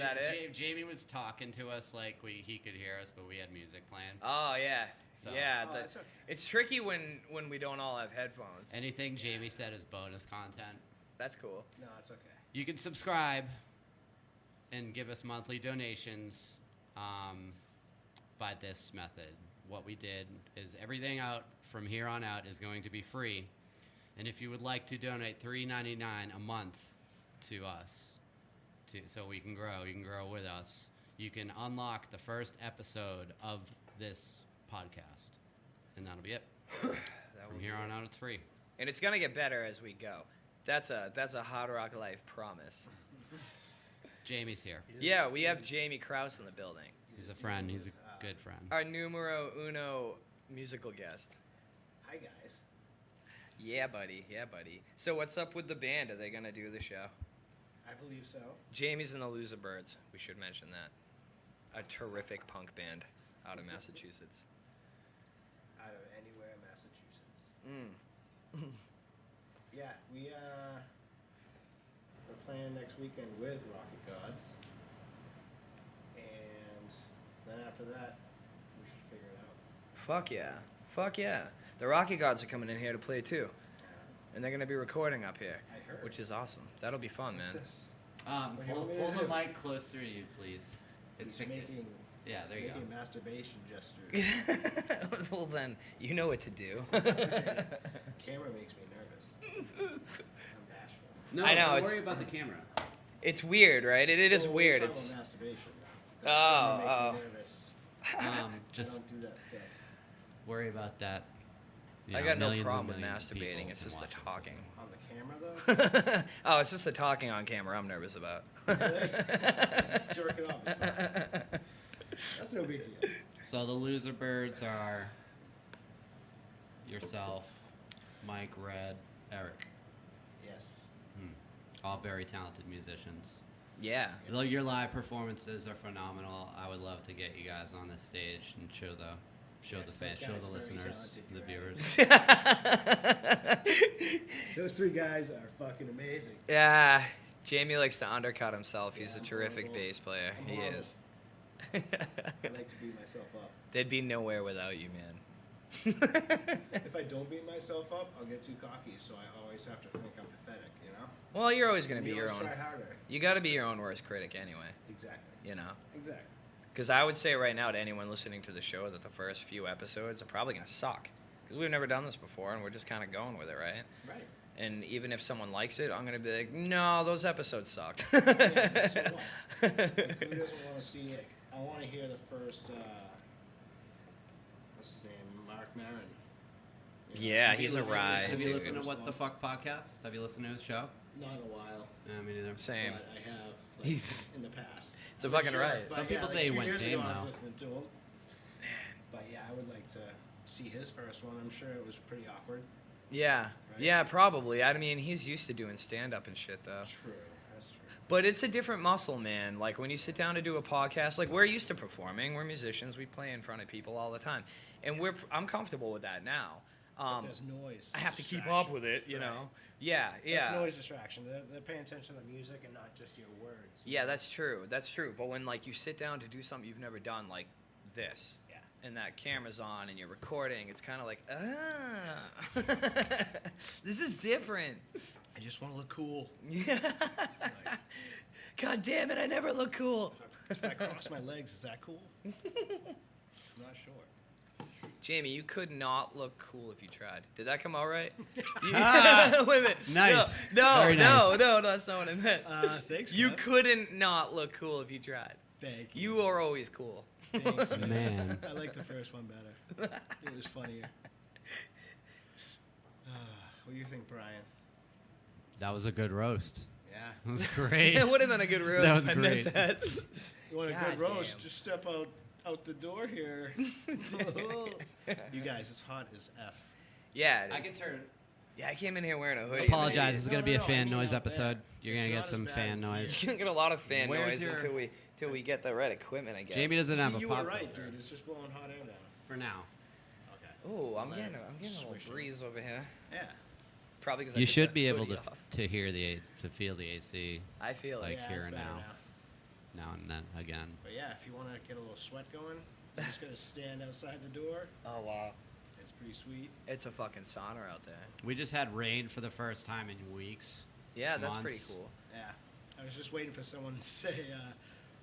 that it? Jamie was talking to us like he could hear us, but we had music playing. Oh, yeah. So. Yeah, that's okay. It's tricky when we don't all have headphones. Anything Jamie said is bonus content. That's cool. No, it's okay. You can subscribe and give us monthly donations by this method. What we did is everything out from here on out is going to be free. And if you would like to donate $3.99 a month to us, so we can grow, you can grow with us, you can unlock the first episode of this podcast. And that'll be it. From here on out, it's free. And it's going to get better as we go. That's a Hard Rock Life promise. Jamie's here. Yeah, we have Jamie Krause in the building. He's a friend. He's a good friend. Our numero uno musical guest. Hi, guys. Yeah, buddy. Yeah, buddy. So what's up with the band? Are they going to do the show? I believe so. Jamie's in the Loser Birds. We should mention that. A terrific punk band out of Massachusetts. Out of anywhere in Massachusetts. Yeah, we're playing next weekend with Rocket Gods. And then after that, we should figure it out. Fuck yeah. Fuck yeah. The Rocket Gods are coming in here to play too. And they're going to be recording up here. I heard. Which is awesome. That'll be fun, man. Pull the mic closer to you, please. It's making... Yeah, there you go. Making masturbation gestures. Well, then, you know what to do. Camera makes me nervous. I'm bashful. No, I know, don't worry about the camera. It's weird, right? It is Well, weird. We're talking It's about masturbation. Oh, Camera makes me nervous. Just I don't do that stuff. worry about that. You I know, got no millions and problem with millions of masturbating. people It's just the watching talking. On the camera, though? Oh, it's just the talking on camera I'm nervous about. Jerk it off. It's fine. That's no big deal. So the Loser Birds are yourself, Mike, Red, Eric. Yes. All very talented musicians. Yeah. Though your live performances are phenomenal, I would love to get you guys on this stage and show the Yes, fans, those show guys the are very listeners, talented, the you're viewers. Those three guys are fucking amazing. Yeah. Jamie likes to undercut himself. He's Yeah, a I'm terrific horrible. bass player. I'm He horrible. is. I like to beat myself up. They'd be nowhere without you, man. If I don't beat myself up, I'll get too cocky, so I always have to think I'm pathetic, you know? Well, you're always going to You be your always own. try harder. You got to be your own worst critic anyway, Exactly. you know? Exactly. Because I would say right now to anyone listening to the show that the first few episodes are probably going to suck. Because we've never done this before, and we're just kind of going with it, right? Right. And even if someone likes it, I'm going to be like, no, those episodes sucked. Yeah, so what? Who doesn't want to see it? I want to hear the first, what's his name? Mark Maron. You know? Yeah, Have you he's a listened to- ride. Have you dude. listened to What the Fuck podcast? Have you listened to his show? Not in a while, Me neither. Same. but I have He's- in the past. It's a I'm not fucking sure, ride. but Some people yeah, say he 2 went years tame, ago I was though. listening to him. But yeah, I would like to see his first one. I'm sure it was pretty awkward. Yeah. Right. Yeah, probably. I mean, he's used to doing stand-up and shit, though. True, that's true. But it's a different muscle, man. Like, when you sit down to do a podcast, like, we're used to performing. We're musicians. We play in front of people all the time. And I'm comfortable with that now. But there's noise. I have to keep distraction. up with it, you Right. know? Yeah, That's yeah. noise distraction. They're paying attention to the music and not just your words. Yeah, that's true. That's true. But when, like, you sit down to do something you've never done, like this, Yeah. and that camera's on and you're recording, it's kind of like, this is different. I just want to look cool. Yeah. God damn it, I never look cool. If I cross my legs, is that cool? I'm not sure. Jamie, you could not look cool if you tried. Did that come out right? Ah, Wait a minute. nice. No, Very nice. no, that's not what I meant. Thanks, You Kev. couldn't not look cool if you tried. Thank you. You are always cool. Thanks, Man. I like the first one better. It was funnier. What do you think, Brian? That was a good roast. Yeah. That was great. It would have been a good roast. That was if I meant great. that. You want a God good roast? damn. Just step out the door here. You guys, it's hot as F. Yeah, it is. I can turn. Yeah, I came in here wearing a hoodie. Apologize. This is No, going to be no, a fan I mean noise out there. episode. You're going It's to not get as some bad fan as- noise. You're gonna get a lot of fan Where's noise your- until we get the right equipment, I guess. Jamie doesn't have See, a you pop were right, filter dude. It's just blowing hot air down. for now. Okay. Ooh, I'm Let getting it a little swish it. breeze over here. Yeah. Probably because You should be able to feel the AC I feel it. like Yeah, here it's and better now. then again. But yeah, if you want to get a little sweat going, you just gotta stand outside the door. Oh wow, It's pretty sweet. it's a fucking sauna out there. We just had rain for the first time in weeks. Yeah, that's Months. pretty cool. Yeah, I was just waiting for someone to say,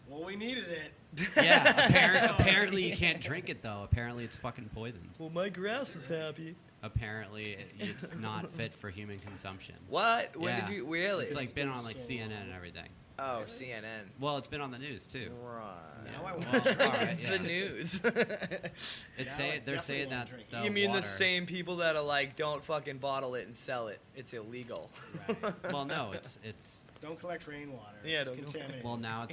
"Well, we needed it." Yeah, apparently you can't drink it though. Apparently it's fucking poisoned. Well, my grass is happy. Apparently it's not fit for human consumption. What? When Yeah. did you really? It's like been on like So CNN and everything. Oh, Really? CNN. Well, it's been on the news too. Right. Now I Well, want all right, The yeah. news. It's Yeah, saying I they're definitely saying wanna that drink it. the You mean water, the same people that are like, don't fucking bottle it and sell it? It's illegal. Right. Well, no, it's Don't collect rainwater. Yeah, It's don't- contaminated. well now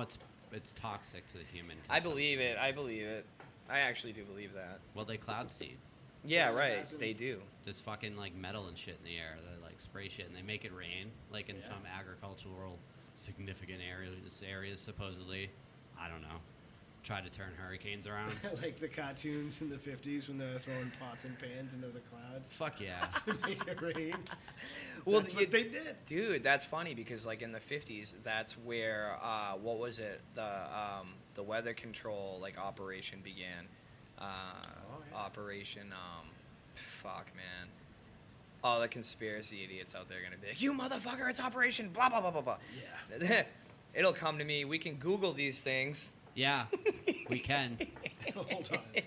it's toxic to the human. I believe it. consumption. I believe it. I actually do believe that. Well, they cloud seed. Yeah, Yeah, right. that's They do. There's fucking like metal and shit in the air. They like spray shit and they make it rain, like in Yeah. some agricultural significant areas supposedly. I don't know. Try to turn hurricanes around. Like the cartoons in the 50s when they're throwing pots and pans into the clouds Fuck yeah. to make it rain. Well, That's what they did. Dude, that's funny because like in the 50s, that's where what was it? The weather control like operation began. Yeah. Operation fuck man. All the conspiracy idiots out there are gonna be like, you motherfucker, it's Operation blah blah blah blah blah. Yeah. It'll come to me. We can Google these things. Yeah, we can. Hold on.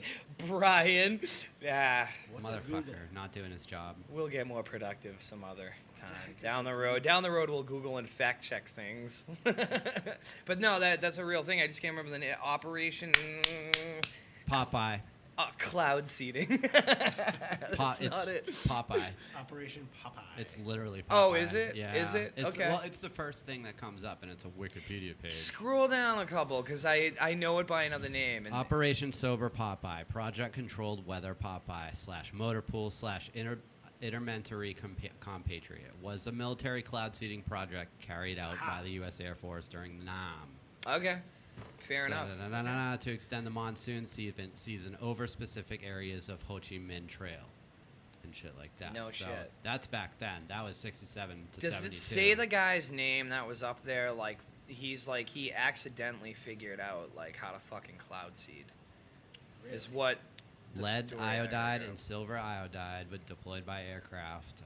Brian. Yeah. What's a Google? Motherfucker, not doing his job. We'll get more productive some other time. Down the road. Down the road, we'll Google and fact check things. But no, that's a real thing. I just can't remember the name. Operation Popeye. Cloud seeding. That's It's not it. Popeye. Operation Popeye. It's literally Popeye. Oh, is it? Yeah. Is it? It's, Okay. Well, it's the first thing that comes up, and it's a Wikipedia page. Scroll down a couple, because I know it by another name. And Operation Sober Popeye, Project Controlled Weather Popeye / Motor Pool / Intermentary Compatriot was a military cloud seeding project carried out by the U.S. Air Force during Nam. Okay. Fair enough. To extend the monsoon season over specific areas of Ho Chi Minh Trail and shit like that. No so shit. That's back then. That was 67 to Does 72. it say the guy's name that was up there? Like, he accidentally figured out, like, how to fucking cloud seed. Really? Is what... the Lead story I iodide heard. and silver iodide were deployed by aircraft.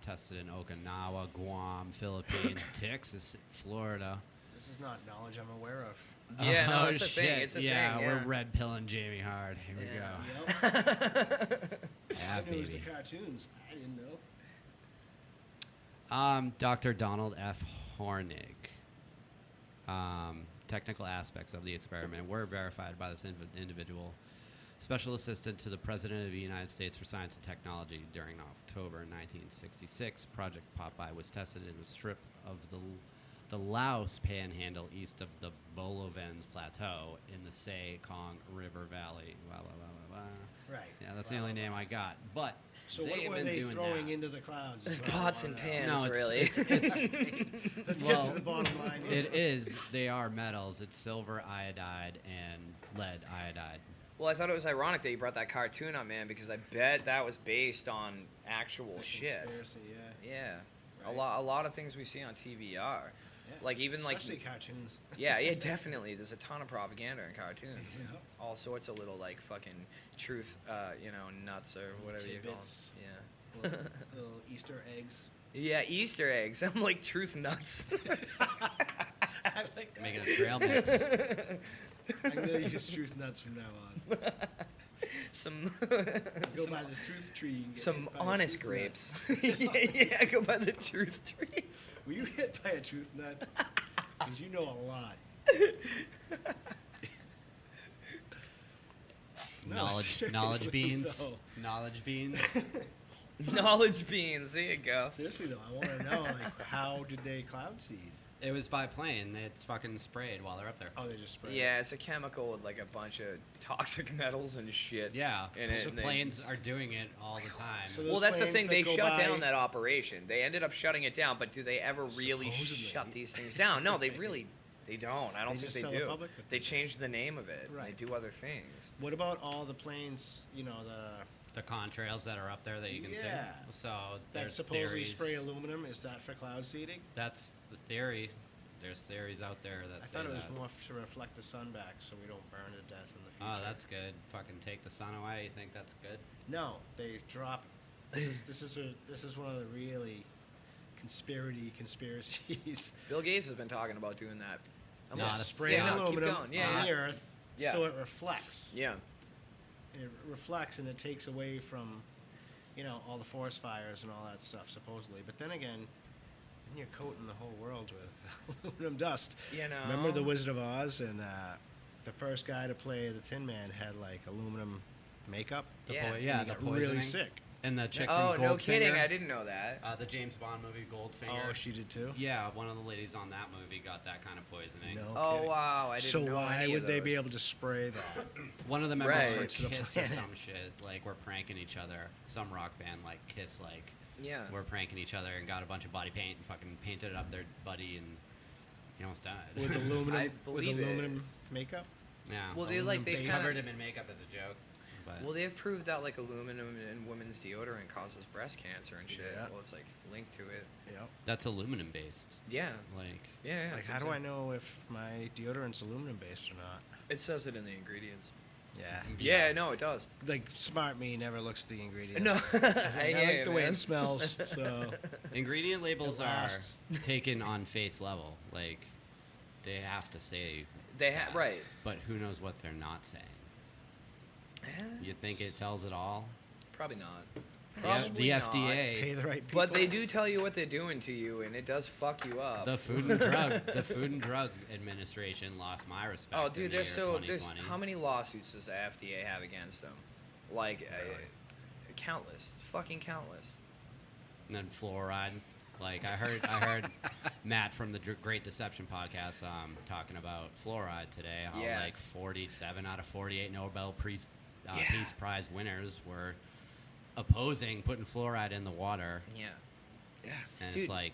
Tested in Okinawa, Guam, Philippines, Texas, Florida. This is not knowledge I'm aware of. Yeah, no, Oh, it's a thing. shit. It's a yeah, thing. we're Yeah, red pilling Jamie Hard. Here we Yeah. go. Yep. Yeah, I knew it was the baby. cartoons. I didn't know. Dr. Donald F. Hornig. Technical aspects of the experiment were verified by this individual. Special assistant to the President of the United States for Science and Technology during October 1966. Project Popeye was tested in a strip of the Laos Panhandle east of the Bolovens Plateau in the Kong River Valley. Blah, blah, blah, blah, blah. Right. Yeah, that's the only name I got. But So they what have were been they doing throwing that. into the clouds? is what I Pots and wanna know. pans, No, it's- really. Let's Well, get to the bottom line. It is. They are metals. It's silver iodide and lead iodide. Well, I thought it was ironic that you brought that cartoon up, man, because I bet that was based on actual The shit. conspiracy, yeah. Yeah. Right. A lot of things we see on TV are. Yeah. Like, even like... Especially cartoons. Yeah, definitely. There's a ton of propaganda in cartoons. Yep. All sorts of little, like, fucking truth, nuts or whatever you call them. Tidbits. Yeah. Little Easter eggs. Yeah, Easter eggs. I'm like, truth nuts. I like that. Making a trail mix. I'm gonna use truth nuts from now on. Some... Go by the truth tree. And get some hit by a honest truth grapes. nut. yeah, go by the truth tree. Were you hit by a truth nut? Because you know a lot. No, Knowledge seriously, beans. though. Knowledge beans. Knowledge beans. There you go. Seriously though, I want to know like how did they cloud seed? It was by plane. It's fucking sprayed while they're up there. Oh, they just spray. Yeah, it's a chemical with like a bunch of toxic metals and shit. Yeah. in it, So and they- planes are doing it all the time. So Well, those that's the planes thing. that They go shut by- down that operation. They ended up shutting it down, but do they ever really Supposedly. shut these things down? No, they really. They don't. I don't They think just they tell the do. public that They they do. changed the name of it. Right. They do other things. What about all the planes? You know the contrails that are up there that you can Yeah. see. So that there's supposedly theories. spray aluminum. Is that for cloud seeding? That's the theory. There's theories out there that I say thought it was that. more to reflect the sun back so we don't burn to death in the future. Oh, that's good. Fucking take the sun away. You think that's good? No, they drop. This is one of the really conspiracies. Bill Gates has been talking about doing that. No, Yeah, to spraying yeah, no, keep aluminum going. Yeah, on yeah. the earth Yeah. so it reflects. Yeah. It reflects and it takes away from, all the forest fires and all that stuff, supposedly. But then again, then you're coating the whole world with aluminum dust. You know. Remember The Wizard of Oz? And the first guy to play the Tin Man had, like, aluminum makeup. Yeah. Yeah, And he the got really poisoning. sick. And the chick Oh, from no Goldfinger. kidding! I didn't know that. The James Bond movie Goldfinger. Oh, she did too? Yeah, one of the ladies on that movie got that kind of poisoning. No Oh kidding. wow! I didn't So know why any would of they those. be able to spray that? One of the members Right. from To the Kiss or planet. some shit. Like, we're pranking each other. Some rock band like Kiss, like, Yeah. we're pranking each other and got a bunch of body paint and fucking painted it up their buddy and he almost died. With aluminum, I believe it. makeup? Yeah. Well, they like they Aluminum kind covered of. him in makeup as a joke. But Well, they've proved that like aluminum in women's deodorant causes breast cancer and shit. Yeah. Well, it's like linked to it. Yep. that's aluminum based. Yeah. Like, Yeah. Like, how do I know if my deodorant's aluminum based or not? It says it in the ingredients. Yeah. Yeah, no, it does. Like, smart me never looks at the ingredients. No, I like the way it smells, so. ingredient labels It are lasts. taken on face level. Like, they have to say They have that, right. but who knows what they're not saying. You think it tells it all? Probably not. The Probably not. FDA, Pay the right people. But they do tell you what they're doing to you, and it does fuck you up. the Food and Drug Administration lost my respect. Oh, in dude, the there's year so 2020. how many lawsuits does the FDA have against them? Like, countless, fucking countless. And then fluoride. Like, I heard Matt from the Great Deception podcast talking about fluoride today. How Yeah. like 47 out of 48 Nobel Peace Prize winners were opposing putting fluoride in the water, Yeah. Yeah. and Dude, it's like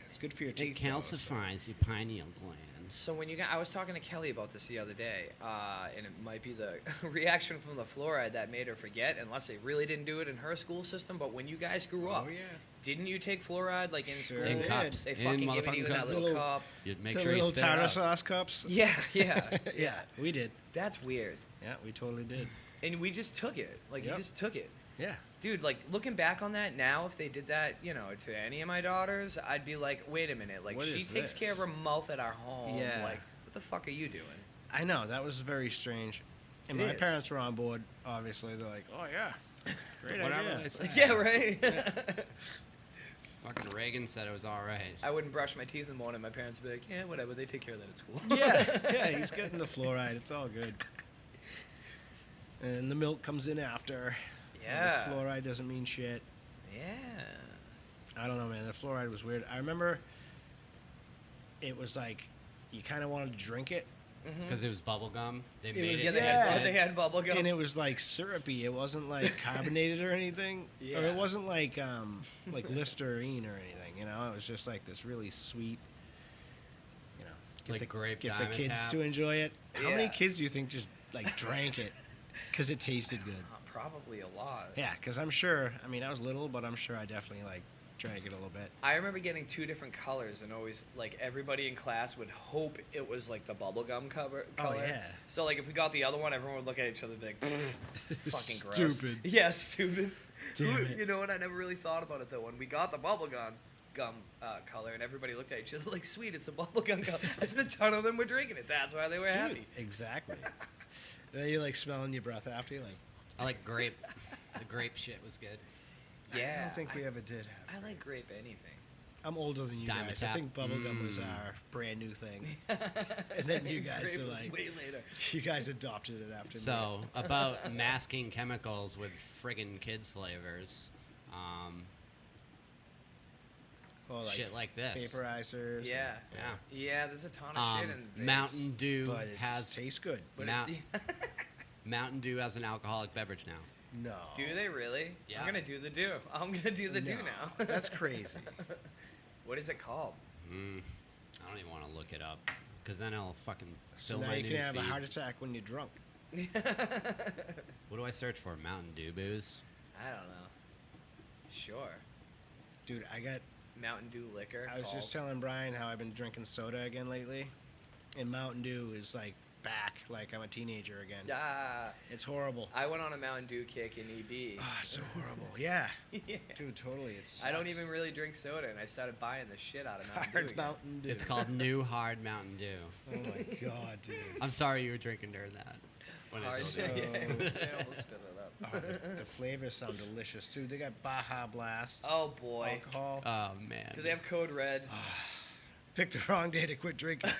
It's good for your it teeth. though, so- calcifies your pineal gland. So when I was talking to Kelly about this the other day, and it might be the reaction from the fluoride that made her forget, unless they really didn't do it in her school system. But when you guys grew up, Oh, yeah. didn't you take fluoride like in Sure school? In did. cups. They In fucking give it to motherfucking you in that cups. little Little- cup. You'd make The sure you little spit it tartar out. sauce cups? Yeah, yeah, Yeah, we did. That's weird. Yeah, we totally did. And we just took it. Like Yep. you just took it. Yeah. Dude, like looking back on that now, if they did that, to any of my daughters, I'd be like, wait a minute, like What she is takes this? care of her mouth at our home. Yeah. Like, what the fuck are you doing? I know, that was very strange. And It my is. parents were on board, obviously. They're like, oh, yeah. Great Whatever idea. they say. Yeah, right. Fucking Reagan said it was all right. I wouldn't brush my teeth in the morning. My parents would be like, yeah, whatever. They take care of that at school. Yeah, he's getting the fluoride. It's all good. And the milk comes in after. Yeah. The fluoride doesn't mean shit. Yeah. I don't know, man. The fluoride was weird. I remember it was like you kind of wanted to drink it, Because it was bubble gum. They It made was- it. Yeah, they Yeah. had, they had bubble gum. and it was like syrupy. It wasn't like carbonated or anything, or Yeah. it wasn't like Listerine or anything. It was just like this really sweet. Like the, grape get the kids Dimetapp. to enjoy it. How many Yeah. kids do you think just like drank it because it tasted good? Probably a lot. Yeah, because I'm sure. I mean, I was little, but I'm sure I definitely like drank it a little bit. I remember getting 2 different colors, and always like everybody in class would hope it was like the bubblegum color. Oh, yeah. So like if we got the other one, everyone would look at each other and be like, fucking gross. Stupid. Yeah, stupid. Damn it. You know what? I never really thought about it though. When we got the bubblegum color, and everybody looked at each other like, sweet, it's a bubblegum color. And a ton of them were drinking it. That's why they were Dude, happy. exactly. Then you like smelling your breath after you like. I like grape. The grape shit was good. Yeah. I don't think we ever did have. I like grape anything. I'm older than you guys. I Dimetapp. think bubblegum was Mm. our brand new thing. And then you guys Grape are was like- way later. You guys adopted it after me. So, about masking chemicals with friggin' kids' flavors. Oh, Shit like this. vaporizers. Yeah. Yeah. Yeah, there's a ton of shit in vapes. Mountain Dew But it has tastes good. But Mount- it- Mountain Dew as an alcoholic beverage now. No. do they really? Yeah. I'm gonna do the do. I'm gonna do the do No, now. that's crazy. What is it called? I don't even want to look it up because then I'll fucking So fill now my you can have a newsfeed. heart attack when you're drunk. What do I search for? Mountain Dew booze. I don't know. Sure. Dude, I got Mountain Dew liquor. I was just telling Brian how I've been drinking soda again lately, and Mountain Dew is like back, like I'm a teenager again. Ah, It's horrible. I went on a Mountain Dew kick in EB. Ah, so horrible. Yeah. Yeah. Dude, totally. It's. I don't even really drink soda, and I started buying the shit out of Mountain Dew. Hard again. Mountain Dew. It's called New Hard Mountain Dew. Oh my god, dude. I'm sorry you were drinking during that. When I Hard told shit. you. Yeah, I almost spit it up. Oh, the flavors sound delicious too. They got Baja Blast. Oh boy. Alcohol. Oh man. Do they have Code Red? Picked the wrong day to quit drinking.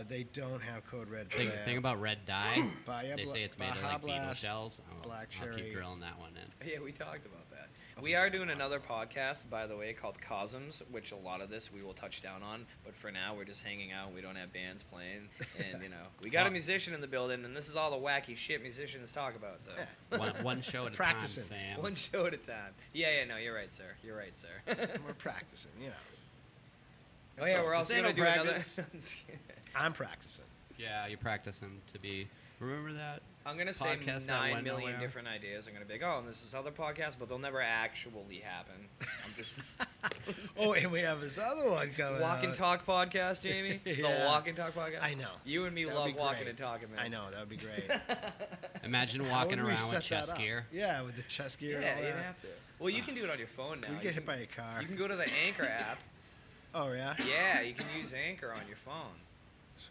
They don't have Code Red. For that. Thing about red dye. Baja They say it's made of Baja like beetle Blast, shells. black I'll cherry. keep drilling that one in. Yeah, we talked about that. We are doing another podcast, by the way, called Cosms, which a lot of this we will touch down on. But for now, we're just hanging out. We don't have bands playing, and we got a musician in the building, and this is all the wacky shit musicians talk about. So One show at a Practicing. time, Sam. one show at a time. Yeah, no, you're right, sir. You're right, sir. We're practicing, Oh yeah, we're also This gonna ain't no do another. practice. I'm just kidding. I'm practicing. Yeah, you're practicing to be. Remember that? I'm gonna say Podcast that 9 went million nowhere. different ideas. I'm gonna be like, oh, and this is other podcasts, but they'll never actually happen. I'm just Oh, and we have this other one coming Walk and out. Talk podcast, Jamie. The Yeah. Walk and Talk podcast. I know. You and me That would love be walking great. and talking, man. I know, that would be great. Imagine How walking would we around with set that chest up? gear. Yeah, with the chest gear and Yeah, all you'd that. have to. Well, you can do it on your phone now. We You get hit can- by a car. You can go to the Anchor app. Oh, yeah? Yeah, you can use Anchor on your phone,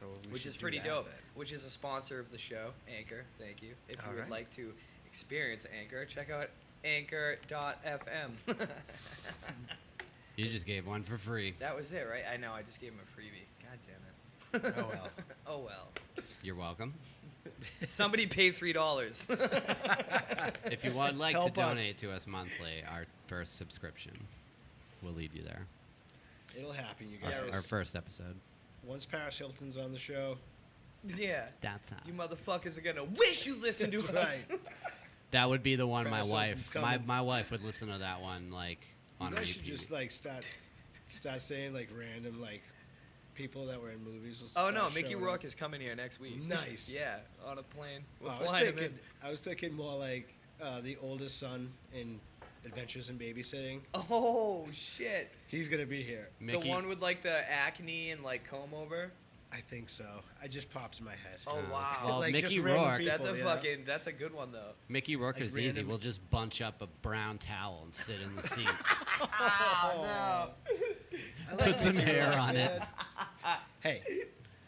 So we which should is do pretty that dope. then. Which is a sponsor of the show, Anchor. Thank you. If you All would right. like to experience Anchor, check out Anchor.fm. You just gave one for free. That was it, right? I know. I just gave him a freebie. God damn it. Oh, well. Oh well. You're welcome. Somebody pay $3. If you would like to Help us. donate to us monthly, our first subscription will lead you there. It'll happen, you Our, guys. our first episode. Once Paris Hilton's on the show, Yeah. That's how. You motherfuckers are gonna wish you listened to That's us. right. That would be the one my Paris wife. Hilton's My coming. my wife would listen to that one like on you guys should repeat. just like start saying like random like people that were in movies. Will Oh start no, Mickey showing Rourke up. is coming here next week. Nice. Yeah, on a plane. We're Oh, I was flying him thinking. in. I was thinking more like the oldest son in Adventures in Babysitting. Oh shit! He's gonna be here. Mickey, The one with like the acne and like comb over. I think so. I just popped in my head. Oh wow. Well, Like, Mickey just random Rourke. people. That's a you know? fucking. That's a good one though. Mickey Rourke like is easy. random- We'll just bunch up a brown towel and sit in the seat. Oh, I like Put some Mickey hair Rourke, on it. man. Hey,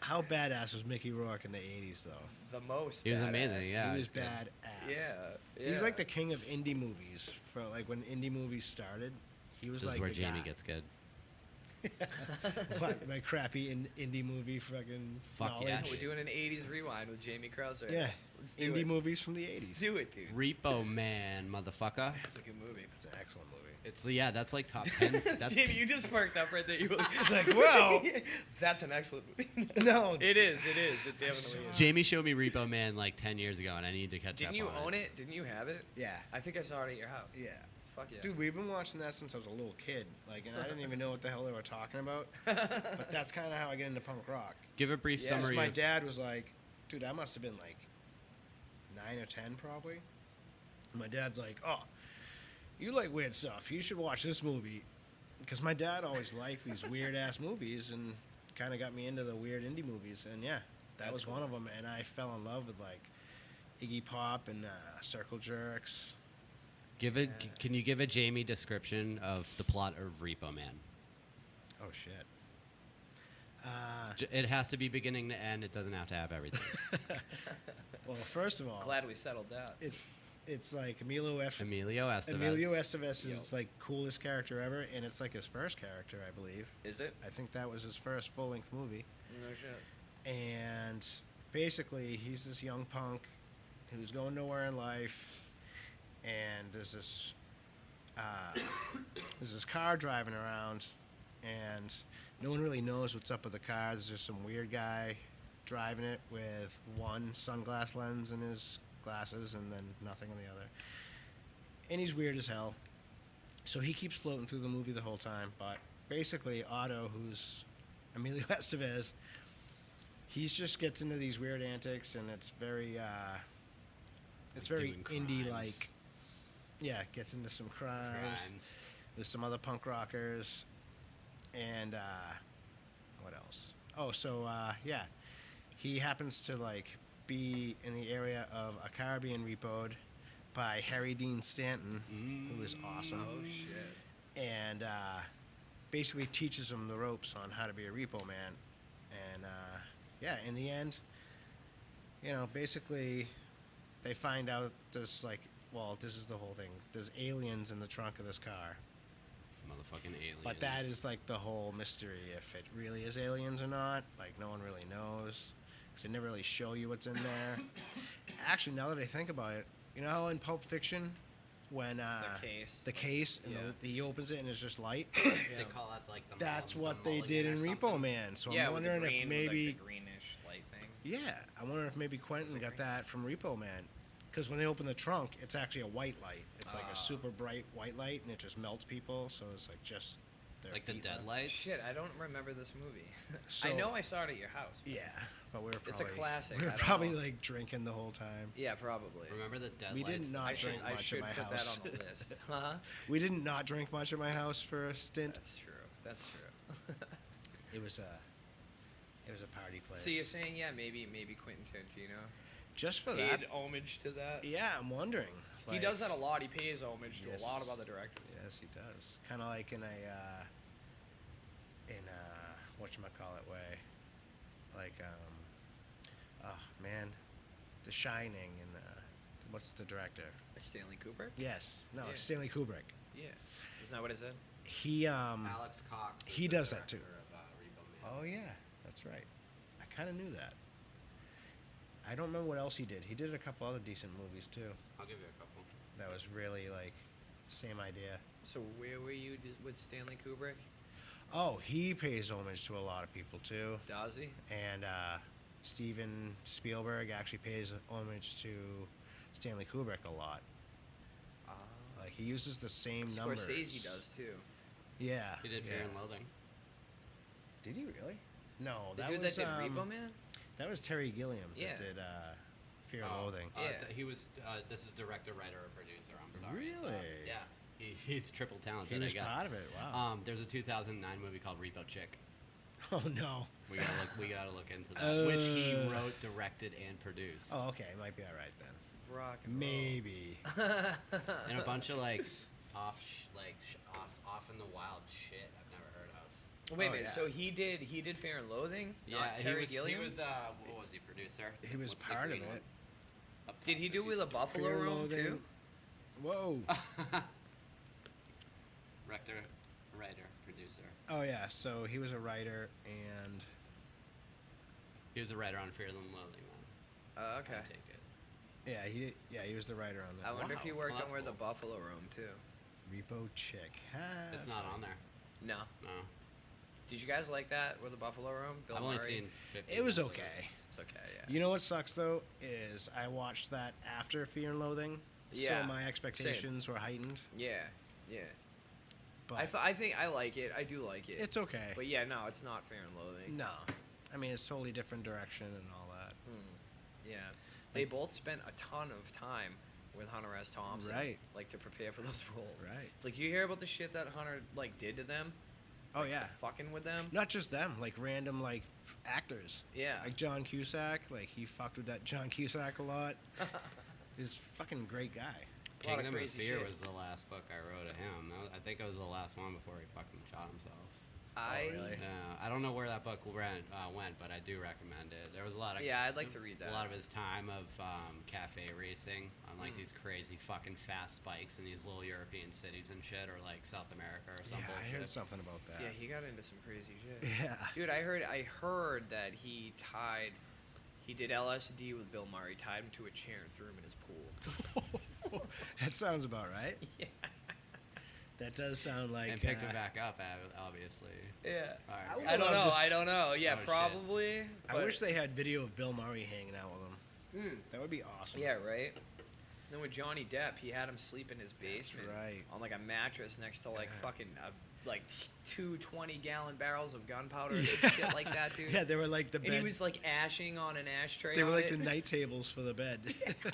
how badass was Mickey Rourke in the '80s though? The most. He was badass. amazing, yeah. he was he's good. badass. Yeah. He's like the king of indie movies. For like when indie movies started, he was This like is where the Jamie guy. gets good. my crappy indie movie fucking Fuck yeah, knowledge. We're doing an '80s rewind with Jamie Krauser. Yeah, Let's do indie it. movies from the Let's '80s. do it, dude. Repo Man, motherfucker. That's a good movie. It's an excellent movie. It's that's like top 10. That's Jamie, you just perked up right there. You were like, It's like, well, that's an excellent movie. no, It is. It is. It definitely is. Jamie showed me Repo Man like 10 years ago, and I need to catch Didn't up you on own it? Didn't you have it? yeah, I think I saw it at your house. yeah. Fuck yeah. Dude, we've been watching that since I was a little kid. Like, and I didn't even know what the hell they were talking about. But that's kind of how I get into punk rock. Give a brief Yeah, summary. My of- dad was like, dude, I must have been like 9 or 10 probably. And my dad's like, oh, you like weird stuff. You should watch this movie. Because my dad always liked these weird ass movies and kind of got me into the weird indie movies. And yeah, that That's was cool. one of them. And I fell in love with like Iggy Pop and Circle Jerks. Can you give a Jamie description of the plot of Repo Man? Oh, shit. It has to be beginning to end. It doesn't have to have everything. Well, first of all, Glad we settled down. it's like Emilio Estevez. Estevez Yo. is like coolest character ever, and it's like his first character, I believe. Is it? I think that was his first full-length movie. No shit. And basically, he's this young punk who's going nowhere in life, and there's this car driving around, and no one really knows what's up with the car. There's just some weird guy driving it with one sunglass lens in his glasses and then nothing in the other. And he's weird as hell. So he keeps floating through the movie the whole time. But basically, Otto, who's Emilio Estevez, he just gets into these weird antics, and it's very Doing indie crimes. like. gets into some crimes. There's some other punk rockers, and what else? Oh, so he happens to like be in the area of a car being repoed by Harry Dean Stanton, who is awesome. Oh shit! And basically teaches him the ropes on how to be a repo man. And in the end, basically they find out there's like, well, this is the whole thing. There's aliens in the trunk of this car. Motherfucking aliens. But that is like the whole mystery, if it really is aliens or not. Like, no one really knows, because they never really show you what's in there. Actually, now that I think about it, you know how in Pulp Fiction, when the case and he opens it and it's just light? They call that like the That's what the they did in mulligan or Repo something. Man. So Yeah, I'm with the wondering if green, maybe... with, like, the greenish light thing. Yeah, I wonder if maybe Quentin got that from Repo Man. Because when they open the trunk, it's actually a white light. It's like a super bright white light, and it just melts people. So it's like just their Like the feet dead left. lights? Shit, I don't remember this movie. So- I know I saw it at your house. But Yeah, but we were It's a probably... classic, We I were don't probably know. like drinking the whole time. Yeah, probably. Remember the dead We lights? did not I should, drink I much should at my put house. that on the list. Huh? We did not drink much at my house for a stint. That's true. That's true. It was a party place. So you're saying, maybe Quentin Tarantino just for paid that? homage to that? Yeah, I'm wondering. He does that a lot. He pays homage Yes. to a lot of other directors. Yes, he does. Kind of like in a whatchamacallit way. Like, oh man, The Shining and what's the director? Stanley Kubrick? Yes, no, Yeah. Stanley Kubrick. Yeah. Isn't that what it said? He Alex Cox. is he the does that too. director Of, Repo Man. Oh yeah, that's right. I kind of knew that. I don't remember what else he did. He did a couple other decent movies too. I'll give you a couple. That was really like same idea. So where were you with Stanley Kubrick? Oh, he pays homage to a lot of people too. Does he? And Steven Spielberg actually pays homage to Stanley Kubrick a lot. Like, he uses the same numbers. Scorsese does too. Yeah. He did Fear yeah. and Loathing. Did he really? No, The that dude was that did Repo Man? that was Terry Gilliam Yeah. that did Fear and Loathing. Yeah. He was. This is director, writer, or producer. I'm sorry. It's, Really? yeah. He's triple talented. He was I guess. part of it. Wow. There's a 2009 movie called Repo Chick. Oh no. We gotta look into that, which he wrote, directed, and produced. Oh, okay. Might be all right then. Rock and roll. Maybe. And a bunch of like off in the wild shit I've never heard of. Wait a Oh, minute. yeah. So he did Fear and Loathing? Yeah, Not Terry he was. Gilliam? He was. What was he? Producer. He was What's the part of green it. one? Up Did top, he if do you With a see- Buffalo Fear and Room Loathing. too? Whoa. Director, writer, producer. Oh yeah. So he was a writer and He was a writer on Fear and Loathing. Then. Okay. I take it. he was the writer on that. I wonder if he Wow. worked Well, on that's Where the cool. Buffalo Roam too. Repo Chick. It's not on there. No. No. Did you guys like that? Where the Buffalo Roam? Bill I've Murray? only seen 50 It was minutes of okay. It's okay. Yeah. You know what sucks though is I watched that after Fear and Loathing, Yeah, so my expectations were heightened. Yeah. Yeah. But I think I like it. I do like it. it's okay. But yeah, no, it's not Fear and Loathing. No, I mean it's totally different direction and all that. Yeah. They both spent a ton of time with Hunter S. Thompson, Right. like to prepare for those roles. Right. Like you hear about the shit that Hunter like did to them, Oh yeah. fucking with them. Not just them, like random like actors. Yeah. Like John Cusack, like he fucked with that John Cusack a lot. He's a fucking great guy. A lot of Kingdom of crazy Fear shit. was the last book I wrote of him. I think it was the last one before he fucking shot himself. really? Yeah, I don't know where that book went, but I do recommend it. There was a lot of I'd like to read that. A lot of his time of cafe racing on like these crazy fucking fast bikes in these little European cities and shit, or like South America or some Yeah, I bullshit. heard something about that. Yeah, he got into some crazy shit. Yeah. Dude, I heard that he did LSD with Bill Murray, tied him to a chair and threw him in his pool. That sounds about right. Yeah. That does sound like. And picked him back up, obviously. Yeah. All right, I would I don't love know. to I don't know. Yeah, Oh, shit. probably. I but- wish they had video of Bill Murray hanging out with him. Mm. That would be awesome. Yeah, right. Then with Johnny Depp, he had him sleep in his basement right. on like a mattress next to like Yeah. fucking like 2 20-gallon barrels of gunpowder and shit like that, dude. Yeah, they were like the bed. And he was like ashing on an ashtray. They were on like it. the night tables for the bed.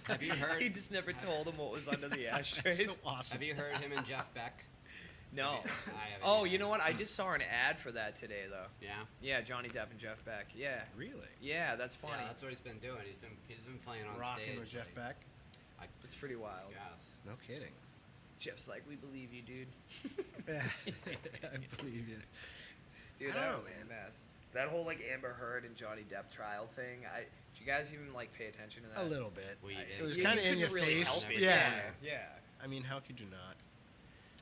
Have you heard? He just never told him what was under the ashtrays. So awesome. Have you heard him and Jeff Beck? No. I haven't Oh, either. you know what? I just saw an ad for that today, though. Yeah. Yeah, Johnny Depp and Jeff Beck. Yeah. Really? Yeah, that's funny. Yeah, that's what he's been doing. He's been playing on Rocking stage. with Jeff like, Beck? It's pretty wild. Yes. No kidding. Jeff's like, we believe you, dude. I believe you. Dude, I that don't was know, a mess. That whole like Amber Heard and Johnny Depp trial thing. Did you guys even like pay attention to that? A little bit. It was You kind of in couldn't your really face. help it. Yeah. Yeah. I mean, how could you not?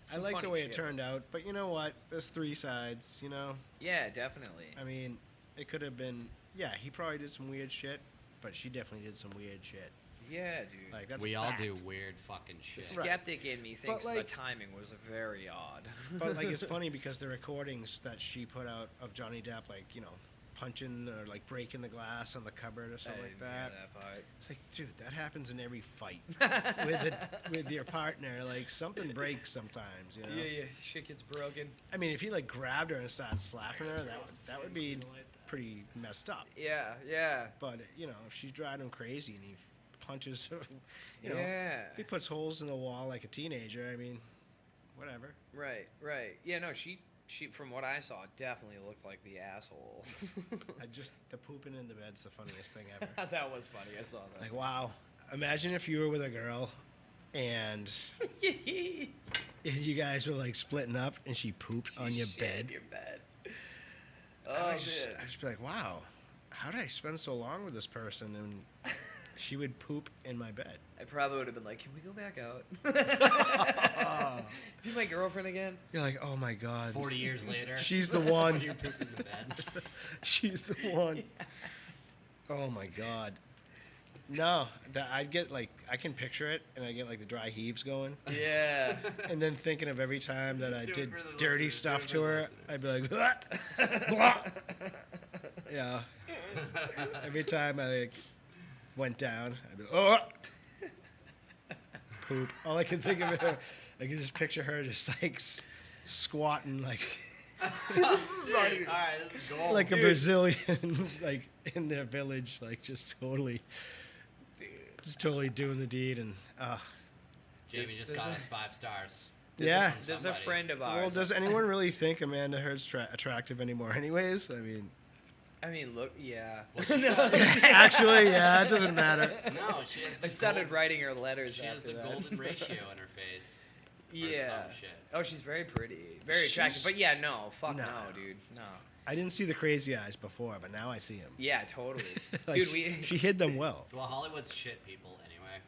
Some I like the funny way shit. it turned out, but you know what? There's 3 sides, you know? Yeah, definitely. I mean, it could have been... Yeah, he probably did some weird shit, but she definitely did some weird shit. Yeah, dude. Like, that's we a all fact. do weird fucking The shit. Right. skeptic in me thinks like- the timing was very odd. But, like, it's funny because the recordings that she put out of Johnny Depp, like, you know, punching or, like, breaking the glass on the cupboard or I something like didn't hear that. that part. It's like, dude, that happens in every fight with your partner. Like, something breaks sometimes, you know? Yeah, shit gets broken. I mean, if he, like, grabbed her and started slapping her, that would be pretty messed up. Yeah, yeah. But, you know, if she's driving him crazy and he punches her, you know, Yeah. if he puts holes in the wall like a teenager, I mean, whatever. Right. Yeah, no, she from what I saw definitely looked like the asshole. The pooping in the bed's the funniest thing ever. That was funny. I saw that. Like, wow. Imagine if you were with a girl and you guys were, like, splitting up and she pooped on your Shit bed. in your bed. I Oh, would just, man. I'd just be like, wow, how did I spend so long with this person? And she would poop in my bed. I probably would have been like, can we go back out? Be my girlfriend again? You're like, oh my God. 40 years later. She's the one. When you're pooping in the bed. She's the one. Oh my God. No, I'd get like, I can picture it and I get like the dry heaves going. Yeah. And then thinking of every time that I Do it did for the dirty listeners, stuff do it to for the her, listeners. I'd be like, "Blah, blah." Yeah. Every time I like went down, I'd be like, oh, poop. All I can think of it, I can just picture her just like squatting like Dude, all right, this is gold. like a Brazilian, like in their village, like just totally doing the deed. And Jamie just got us 5 stars. yeah. There's a Somebody. friend of Well, ours. does anyone really think Amanda Heard's attractive anymore? Anyways, I mean, look, yeah. actually, yeah, it doesn't matter. No, she has the I started gold- writing her letters She has after the that. golden ratio in her face. Or Yeah. some shit. Oh, she's very pretty. Very attractive. But yeah, no. Fuck No. no, dude. No. I didn't see the crazy eyes before, but now I see them. Yeah, totally. Like, Dude, she hid them well. Well, Hollywood's shit people anyway.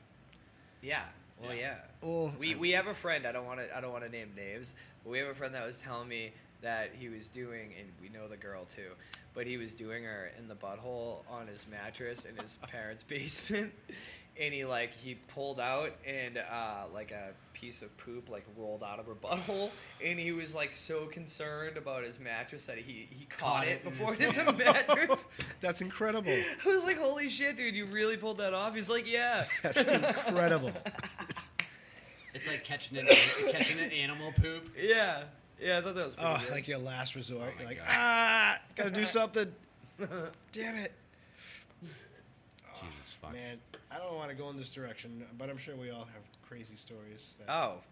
Yeah. Well, Yeah. yeah. Well, We have a friend. I don't want to name names, but we have a friend that was telling me that he was doing, and we know the girl too, but he was doing her in the butthole on his mattress in his parents' basement, and he pulled out and like a piece of poop like rolled out of her butthole, and he was like so concerned about his mattress that he caught it in before it his hit the mattress. that's incredible. I was like, holy shit, dude, you really pulled that off? He's like, yeah. That's incredible. It's like catching an animal poop. Yeah. Yeah, I thought that was pretty Oh, good. like your last resort. Oh my You're like, God. gotta do something. Damn it. Jesus fuck. Man, I don't want to go in this direction, but I'm sure we all have crazy stories about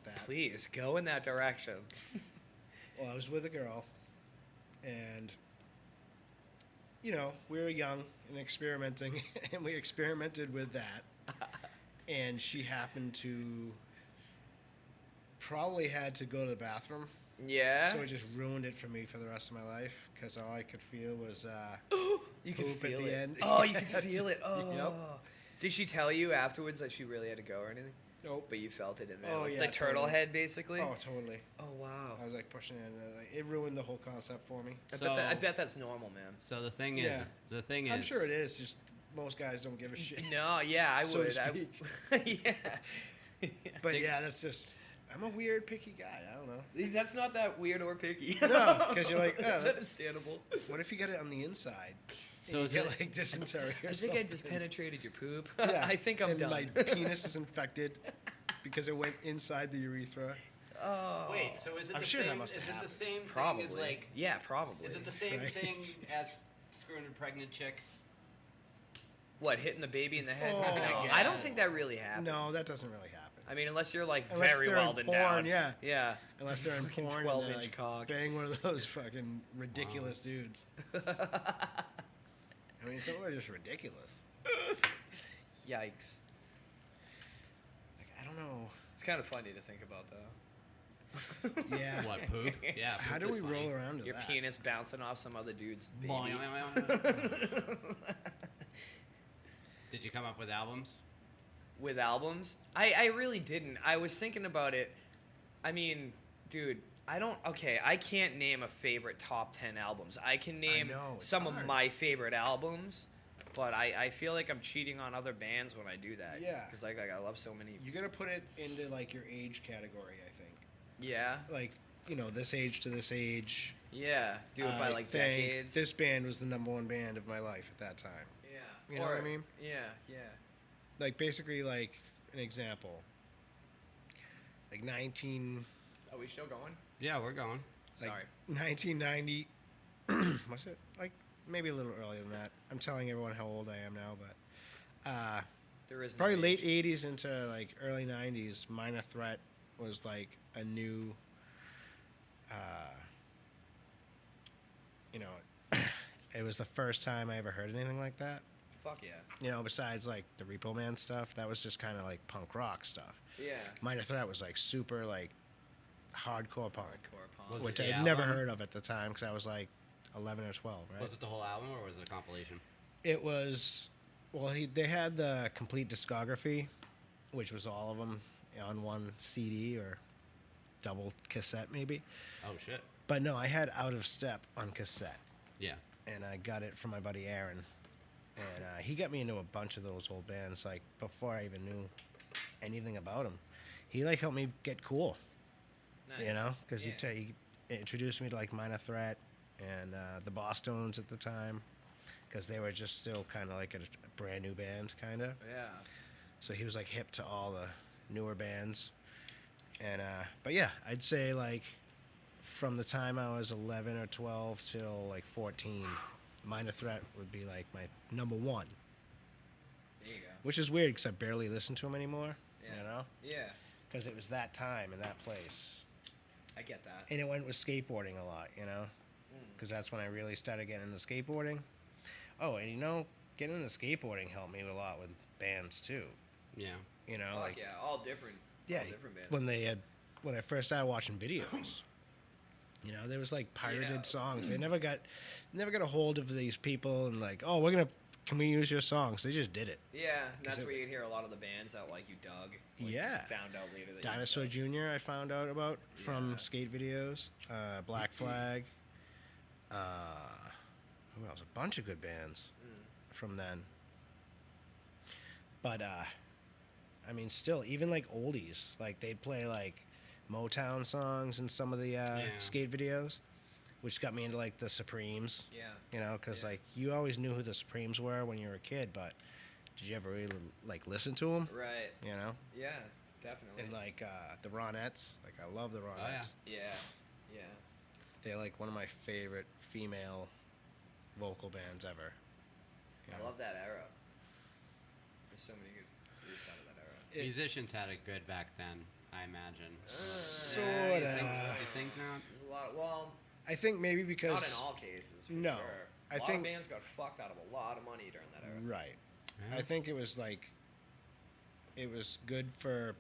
that. Please go in that direction. Well, I was with a girl, and, you know, we were young and experimenting, and we experimented with that. And she happened to probably had to go to the bathroom. Yeah. So it just ruined it for me for the rest of my life, because all I could feel was You could poop at feel the it. end. Oh, you could feel it. Oh. Yep. Did she tell you afterwards that she really had to go or anything? Nope. But you felt it in there. Oh, like yeah, the turtle totally. head, basically. Oh, totally. Oh, wow. I was like pushing it, and like, it ruined the whole concept for me. I bet that's normal, man. So the thing is, Yeah. I'm sure it is. Just most guys don't give a shit. No, yeah, I So would. to I, speak. yeah. But yeah, that's just. I'm a weird, picky guy. I don't know. That's not that weird or picky. No, because you're like, oh, That's that's- understandable. What if you get it on the inside? So You is get it, like dysentery or I think I something. just penetrated your poop. Yeah, I think I'm and done. my penis is infected because it went inside the urethra. Oh. Wait, so is it I'm the sure that same? must have Is it the happened. same Probably. thing as like? Yeah, probably. Is it the same Right. thing as screwing a pregnant chick? What, hitting the baby in the head? Oh, No, I I don't guess. think that really happens. No, that doesn't really happen. I mean, unless you're like Unless very they're well in endowed. porn, yeah. Yeah. Unless they're in Fucking porn 12 and they, inch like, cock. bang one of those fucking ridiculous dudes. I mean, some of them are just ridiculous. Yikes. Like, I don't know. It's kind of funny to think about, though. Yeah. What, poop? Yeah. How poop do is we funny. roll around to Your that? penis bouncing off some other dude's baby. Boing. Did you come up with albums? With albums? I really didn't. I was thinking about it. I mean, dude, I can't name a favorite top 10 albums. I can name know, it's some hard. of my favorite albums, but I feel like I'm cheating on other bands when I do that. Yeah. Because like I love so many. You gotta put it into, like, your age category, I think. Yeah. Like, you know, this age to this age. Yeah. Do it by I like think decades. This band was the #1 band of my life at that time. Yeah. You know what I mean? Yeah. Yeah. Like, basically, like, an example. Like, Are we still going? Yeah, we're going. like Sorry. 1990. Was it? Like, maybe a little earlier than that. I'm telling everyone how old I am now, but There is no probably age. late 80s into, like, early 90s, Minor Threat was, like, a new, you know, it was the first time I ever heard anything like that. Fuck yeah. You know, besides, like, the Repo Man stuff, that was just kind of, like, punk rock stuff. Yeah. Minor Threat was, like, super, like, hardcore punk, Hardcore punk. Was which it the I'd never album? heard of at the time because I was, like, 11 or 12, right? Was it the whole album or was it a compilation? It was, well, they had the complete discography, which was all of them on one CD or double cassette, maybe. Oh shit. But no, I had Out of Step on cassette, Yeah. and I got it from my buddy Aaron. And he got me into a bunch of those old bands, like, before I even knew anything about them. He, like, helped me get cool, Nice. you know? Because Yeah. he introduced me to, like, Minor Threat and the Bosstones at the time, because they were just still kind of like a brand new band, kind of. Yeah. So he was, like, hip to all the newer bands. And, but yeah, I'd say, like, from the time I was 11 or 12 till, like, 14, Minor Threat would be, like, my #1. There you go. Which is weird because I barely listen to them anymore, Yeah. you know? Yeah. Because it was that time and that place. I get that. And it went with skateboarding a lot, you know? Mm. Because that's when I really started getting into skateboarding. Oh, and, you know, getting into skateboarding helped me a lot with bands, too. Yeah. You know, Fuck like, yeah, all different. yeah, all different bands. when I first started watching videos, you know, there was, like, pirated Yeah. songs. They never got a hold of these people and, like, oh, can we use your songs? They just did it. Yeah, and that's it- where you'd hear a lot of the bands that like you dug. Like, Yeah. You found out later that Dinosaur you Jr. I found out about from Yeah. skate videos. Black Flag. Who else? A bunch of good bands from then. But I mean, still, even like oldies, like they'd play like Motown songs in some of the skate videos, which got me into like the Supremes. Yeah. You know, because Yeah. like you always knew who the Supremes were when you were a kid, but did you ever really like listen to them? Right. You know, Yeah, definitely. and like the Ronettes, like I love the Ronettes. yeah. Yeah. Yeah. They're like one of my favorite female vocal bands ever. You I know? love that era. There's so many good groups out of that era. Musicians had it good back then, I imagine. Sorta. You think not? There's a lot. Well, I think maybe because not in all cases. For No, Sure. I A lot think- of bands got fucked out of a lot of money during that era. right. Yeah. I think it was like it was good for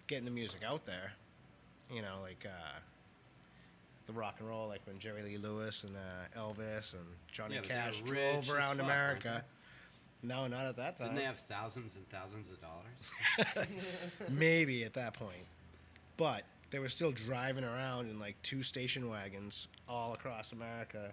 getting the music out there. You know, like the rock and roll, like when Jerry Lee Lewis and Elvis and Johnny Yeah, but they were Cash rich drove as around fuck, America. weren't No, not at that time. Didn't they have thousands and thousands of dollars? Maybe at that point. But they were still driving around in like 2 station wagons all across America,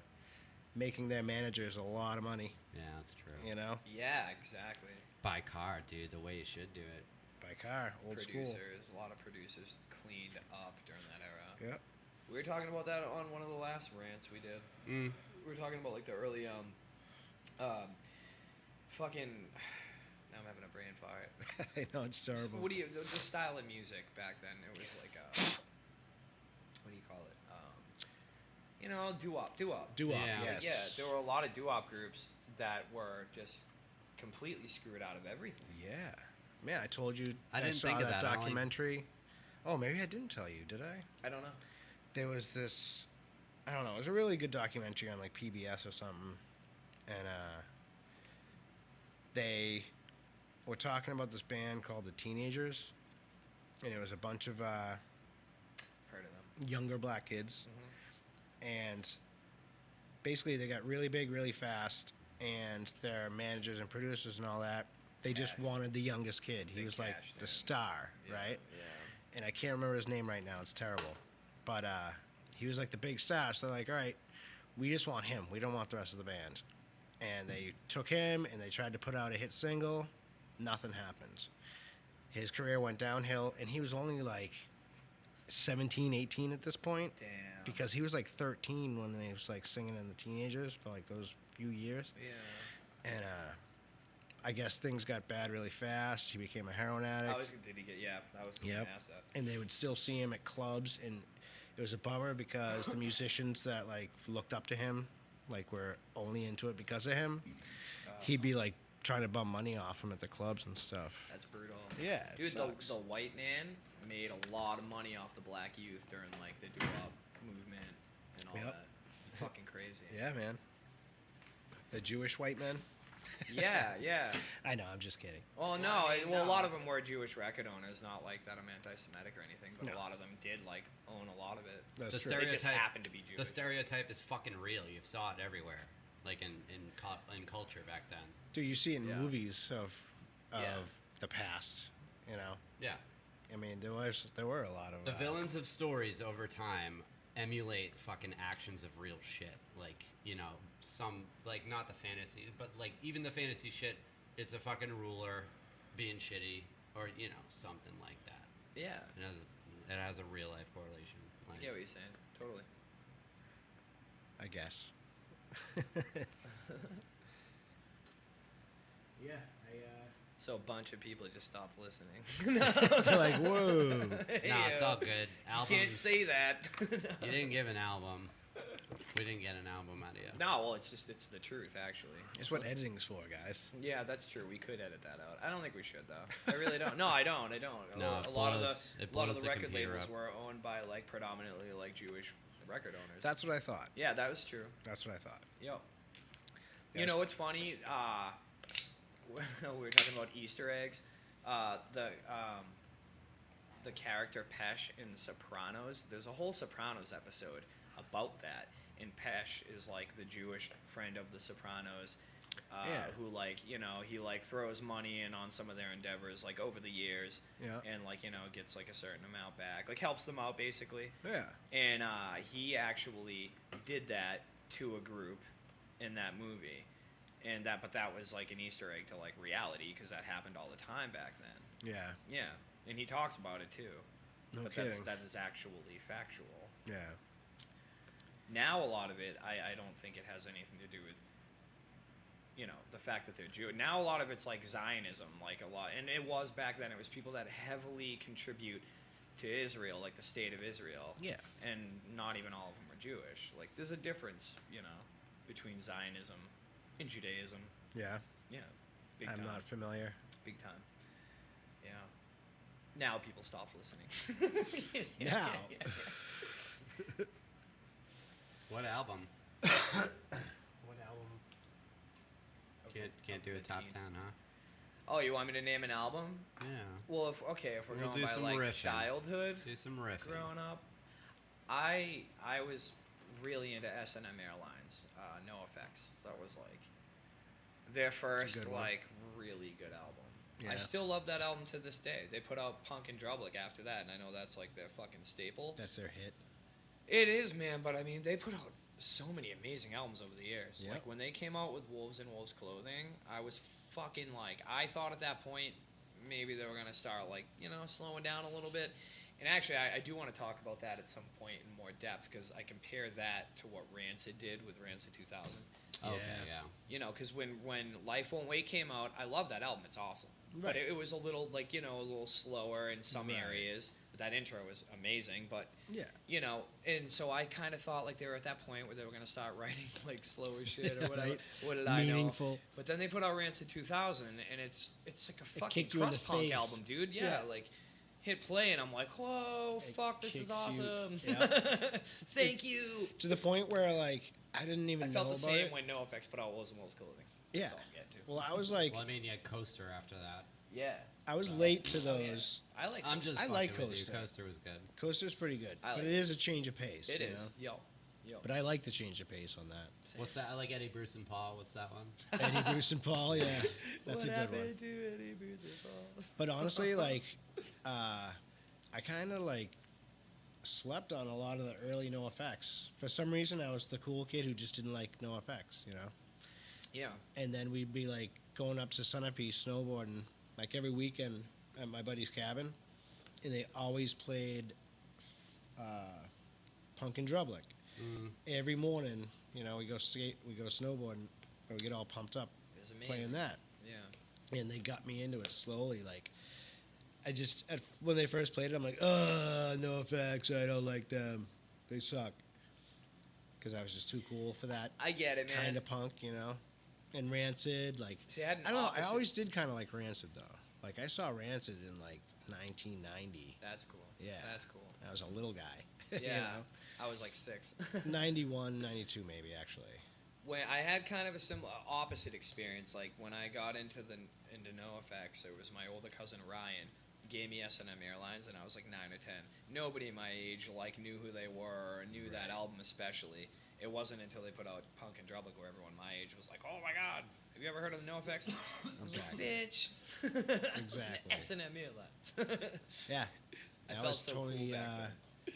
making their managers a lot of money, Yeah, that's true. you know, Yeah, exactly. By car, dude, the way you should do it. by car, old Producers, a lot of producers cleaned up during that era. school. Yep. We were talking about that on one of the last rants we did. We were talking about like the early fucking Now I'm having a brain fart. I know it's terrible. What do you the style of music back then? It was like what do you call it? Doo-wop. Doo-wop, Yeah. yes. Like, yeah, there were a lot of doo-wop groups that were just completely screwed out of everything. Yeah. Man, I told you I didn't saw think of that that. documentary. Oh, maybe I didn't tell you, did I? I don't know. There was this, I don't know, it was a really good documentary on like PBS or something. And they were talking about this band called the Teenagers. And it was a bunch of Heard of them. younger black kids. Mm-hmm. And basically they got really big really fast. And their managers and producers and all that, they just Cash. wanted the youngest kid. He They was like cashed the in. star, Yeah, right? Yeah. And I can't remember his name right now. It's terrible. But he was like the big star. So they're like, all right, we just want him. We don't want the rest of the band. And they took him and they tried to put out a hit single. Nothing happened. His career went downhill. And he was only like 17, 18 at this point. Damn. Because he was like 13 when they was like singing in the Teenagers for like those few years. Yeah. And I guess things got bad really fast. He became a heroin addict. Did he get? Yeah, I was Yep. gonna ask that. And they would still see him at clubs, and it was a bummer because the musicians that like looked up to him like were only into it because of him. He'd be like trying to bum money off him at the clubs and stuff. That's brutal. Yeah, it Dude, sucks. the white man made a lot of money off the black youth during like the doo-wop movement and all Yep. that. It's fucking crazy. Yeah, man. The Jewish white men. Yeah. I know, I'm just kidding. Well, Well, no, I mean, a no, lot of it's- them were Jewish record owners. Not like that I'm anti-Semitic or anything, but No. a lot of them did like own a lot of it. That's The true. They just stereotype- happened to be Jewish. The stereotype is fucking real. You saw it everywhere, like in culture back then. Dude, you see it in Yeah. movies of Yeah. the past, you know. Yeah. I mean, there were a lot of The villains of stories over time emulate fucking actions of real shit. Like, some, like, not the fantasy, but, like, even the fantasy shit, it's a fucking ruler being shitty or, something like that. Yeah, It has a real life correlation. I Like, get what you're saying. Totally. I guess. Yeah, So a bunch of people just stopped listening. They're like, whoa. No, it's all good. You Albums. can't say that. You didn't give an album. We didn't get an album out of you. No, well, it's the truth, actually. It's what editing's for, guys. Yeah, that's true. We could edit that out. I don't think we should, though. I really don't. No, I don't. No, a lot of it the blows the record computer labels up. were owned by like predominantly like Jewish record owners. That's what I thought. Yeah, that was true. That's what I thought. Yep. Yeah, You know what's funny? We were talking about Easter eggs. The character Pesh in Sopranos. There's a whole Sopranos episode about that, and Pesh is like the Jewish friend of the Sopranos, Yeah. who like he like throws money in on some of their endeavors like over the years, Yeah. and like gets like a certain amount back, like helps them out basically. Yeah. And he actually did that to a group in that movie, but that was like an Easter egg to like reality because that happened all the time back then. Yeah. Yeah, and he talks about it too. No but kidding. that is actually factual. Yeah. Now a lot of it, I don't think it has anything to do with the fact that they're Jewish. Now a lot of it's like Zionism, like a lot, and it was back then. It was people that heavily contribute to Israel, like the state of Israel. Yeah. And not even all of them are Jewish. Like, there's a difference, between Zionism and Judaism. Yeah. Yeah, big I'm time. not familiar. Big time. Yeah. Now people stopped listening. Now. What album? What album? Can't do a top 10, huh? Oh, you want me to name an album? Yeah. Well, if we're We'll going do by some like riffing. childhood, Do some riffing. growing up, I was really into S&M Airlines. No Effects. That was like their first good one. like really good album. Yeah. I still love that album to this day. They put out Punk and Drublic after that, and I know that's like their fucking staple. That's their hit. It is, man, but I mean, they put out so many amazing albums over the years. Yep. Like when they came out with Wolves in Wolves Clothing, I was fucking like, I thought at that point maybe they were gonna start like slowing down a little bit. And actually, I do want to talk about that at some point in more depth because I compare that to what Rancid did with Rancid 2000. Okay, Yeah. You know, because when Life Won't Wait came out, I love that album. It's awesome. Right. But it was a little, like, you know, a little slower in some Right. areas. That intro was amazing, but, Yeah. you know, and so I kind of thought, like, they were at that point where they were going to start writing, like, slower shit or whatever. Right. What did I know? Meaningful. But then they put out Rancid 2000, and it's like a fucking kicked you in the crust punk face. album, dude. Yeah, like, hit play, and I'm like, whoa, It fuck, this is kicks you- awesome. yeah. Thank you. To the point where, like, I didn't even I know felt the about same it. when NoFX put out Wolves Clothing. Yeah. That's all I'm getting to. Well, I was like, Well, I mean, you had Coaster after that. Yeah. I was so- late to Oh, yeah. those. I like I'm just I fucking like with you. Coaster. Coaster was good. Coaster's pretty good, I but like it it. is a change of pace. It you is. know? Yo. But I like the change of pace on that. Same. What's that? I like Eddie Bruce and Paul. What's that one? Eddie Bruce and Paul, yeah, that's What a good one. happened to Eddie Bruce and Paul? But honestly, like, I kind of like slept on a lot of the early NoFX. For some reason, I was the cool kid who just didn't like NoFX, you know. Yeah. And then we'd be like going up to Centerpiece snowboarding like every weekend at my buddy's cabin, and they always played Punk and Drublick. Every morning, you know, we go snowboarding, or we get all pumped up It was amazing. playing that. Yeah. And they got me into it slowly. Like, when they first played it, I'm like, no effects, I don't like them, they suck. Because I was just too cool for that I get it, man. kind of punk, you know. And Rancid, like, See, I had an I don't know. I opposite- always did kind of like Rancid though. Like, I saw Rancid in like 1990. That's cool. Yeah. That's cool. I was a little guy. Yeah. I was like 6. You know? 91, 92 maybe actually. When I had kind of a similar opposite experience, like when I got into NoFX, it was my older cousin Ryan gave me S&M Airlines, and I was like 9 or 10. Nobody my age like knew who they were or knew that album especially. It wasn't until they put out Punk and Drublick where everyone my age was like, "Oh my God, have you ever heard of the NoFX?" I was like, "Bitch, Exactly. S&M Airlines." Yeah. I That felt was so totally. cool back then.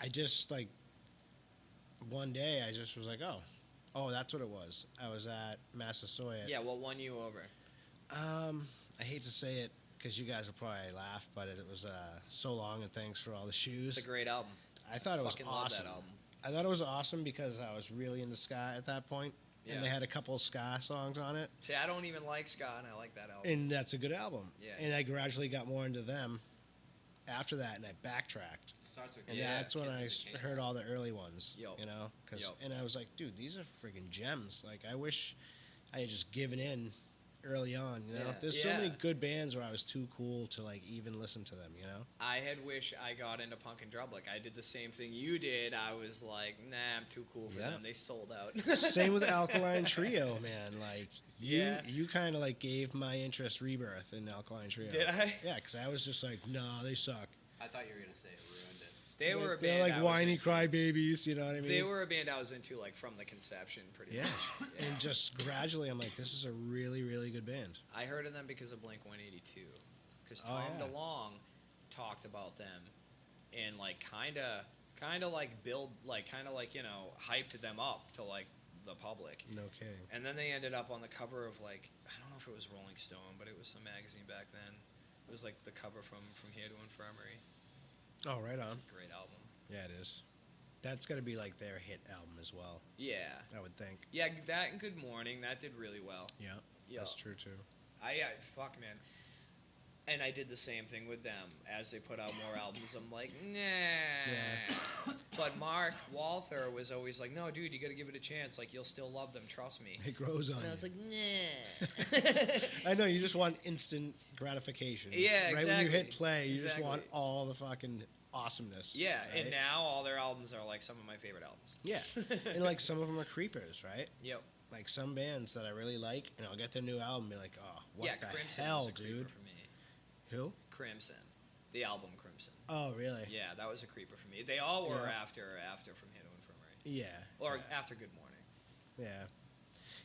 I just like one day I just was like, oh, that's what it was. I was at Massasoit. Yeah, what won you over? I hate to say it because you guys will probably laugh, but it was So Long and Thanks for All the Shoes. It's a great album. I thought it was Fucking awesome. love that album. I thought it was awesome because I was really into ska at that point, Yeah. and they had a couple of ska songs on it, See, I don't even like ska, and I like that album. and that's a good album. Yeah. And I gradually got more into them after that, and I backtracked. Starts with And Yeah, that's when I Kids in the heard all the early ones, Yo. you know, Yo. and I was like, dude, these are friggin' gems. Like, I wish I had just given in early on, you know. Yeah. There's so many Yeah. good bands where I was too cool to like even listen to them, you know. I had wished I got into Punk and Drublick. I did the same thing you did. I was like, nah, I'm too cool for Yeah. them. They sold out. Same with Alkaline Trio, man. Like Yeah. you kind of like gave my interest rebirth in Alkaline Trio. Did I? Yeah, because I was just like, no, they suck. I thought you were gonna say it ruined it. They were a They're band. like I was whiny into. crybabies, you know what I mean? They were a band I was into like from the conception, pretty Yeah. much. Yeah. And just gradually, I'm like, this is a really, really good band. I heard of them because of Blink 182, because Oh, Tom yeah. DeLonge talked about them, and like kind of like you know hyped them up to like the public. No kidding. And then they ended up on the cover of like I don't know if it was Rolling Stone, but it was some magazine back then. It was like the cover from Here to Infirmary. Oh, right on. Great album. Yeah, it is. That's got to be like their hit album as well, Yeah. I would think. Yeah, that and Good Morning, that did really well. Yeah, Yeah. that's true too. I fuck man. And I did the same thing with them. As they put out more albums, I'm like, nah. Yeah. But Mark Walther was always like, no, dude, you got to give it a chance. Like, you'll still love them, trust me. It grows on And I was you. like, nah. I know, you just want instant gratification. Yeah, Right when you hit exactly. play, you Exactly. just want all the fucking awesomeness. Yeah, and right? now all their albums are like some of my favorite albums. Yeah, and like some of them are creepers, right? Yep. Like some bands that I really like, and I'll get their new album and be like, oh, what Yeah, the Crimson hell, was a creeper dude? for me. Who? Crimson. The album Crimson. Oh, really? Yeah, that was a creeper for me. They all were Yeah. after From Here to Infirmary. Yeah. Or yeah. after Good Morning. Yeah.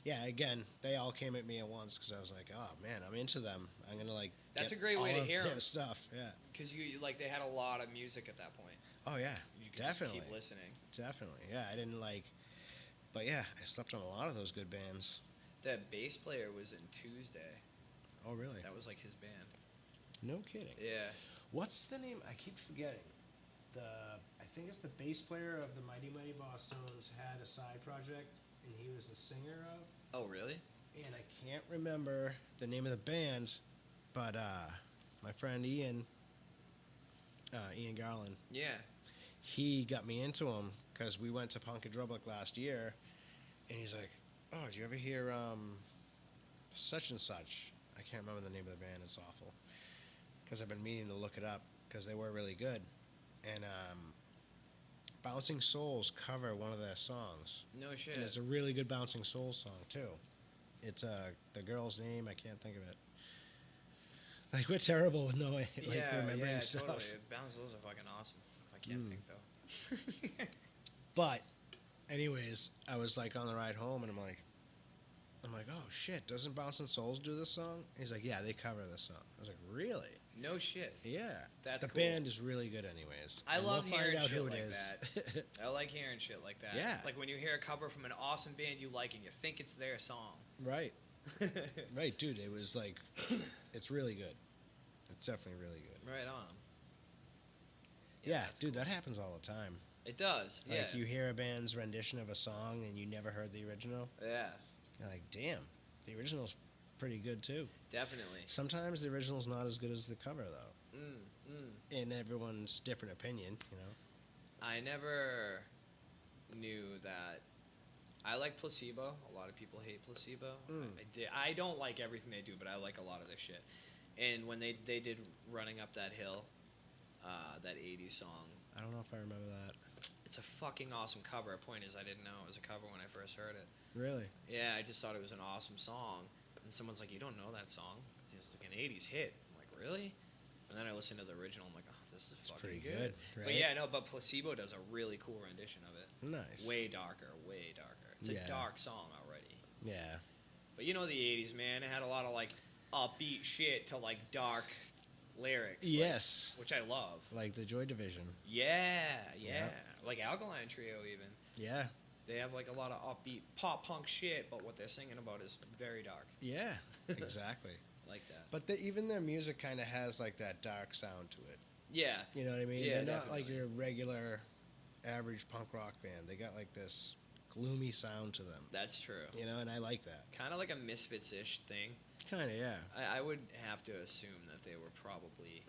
Yeah, again, they all came at me at once because I was like, oh, man, I'm into them. I'm going to, like, That's get a great way all to of hear their 'em. stuff. Yeah. Because you like they had a lot of music at that point. Oh, yeah. You could Definitely. just keep listening. Definitely. Yeah, I didn't like... But, yeah, I slept on a lot of those good bands. The bass player was in Tuesday. Oh, really? That was like his band. No kidding. Yeah. What's the name? I keep forgetting. I think it's the bass player of the Mighty Mighty Bosstones had a side project, and he was the singer of. Oh, really? And I can't remember the name of the band, but my friend Ian Garland, Yeah. he got me into him because we went to Punk and Drublic last year, and he's like, "Oh, did you ever hear such and such?" I can't remember the name of the band. It's awful because I've been meaning to look it up because they were really good. And Bouncing Souls cover one of their songs. No shit. And it's a really good Bouncing Souls song too. It's the girl's name. I can't think of it. Like, we're terrible with knowing, remembering stuff. Totally. Bounce Souls are fucking awesome. I can't think though. But, anyways, I was like on the ride home, and I'm like, oh shit, doesn't Bouncing Souls do this song? He's like, yeah, they cover this song. I was like, really? No shit. Yeah. That's the cool. band is really good, anyways. I love we'll hearing find out shit who it like is. that. I like hearing shit like that. Yeah. Like when you hear a cover from an awesome band you like and you think it's their song. Right. Right, dude. It was like, it's really good. It's definitely really good. Right on. Yeah, dude, cool. that happens all the time. It does. Like, you hear a band's rendition of a song and you never heard the original. Yeah. You're like, damn, the original's pretty good too. Definitely. Sometimes the original's not as good as the cover, though. In everyone's different opinion, you know. I never knew that. I like Placebo. A lot of people hate Placebo. I don't like everything they do, but I like a lot of their shit. And when they did Running Up That Hill, that 80s song. I don't know if I remember that. It's a fucking awesome cover. Point is, I didn't know it was a cover when I first heard it. Really? Yeah, I just thought it was an awesome song. And someone's like, you don't know that song? It's like an 80s hit. I'm like, really? And then I listened to the original. I'm like, oh, this is fucking pretty good. Right? But yeah, no, but Placebo does a really cool rendition of it. Nice. Way darker, way darker. It's a dark song already. Yeah. But you know the 80s, man. It had a lot of, like, upbeat shit to, like, dark lyrics. Yes. Which I love. Like the Joy Division. Yeah. Like Alkaline Trio, even. Yeah. They have, like, a lot of upbeat pop-punk shit, but what they're singing about is very dark. Yeah, exactly. Like that. But even their music kind of has, like, that dark sound to it. Yeah. You know what I mean? Yeah, They're not like definitely. your regular average punk rock band. They got, like, this gloomy sound to them. That's true. You know, and I like that. Kind of like a Misfits-ish thing. Kind of, yeah. I would have to assume that they were probably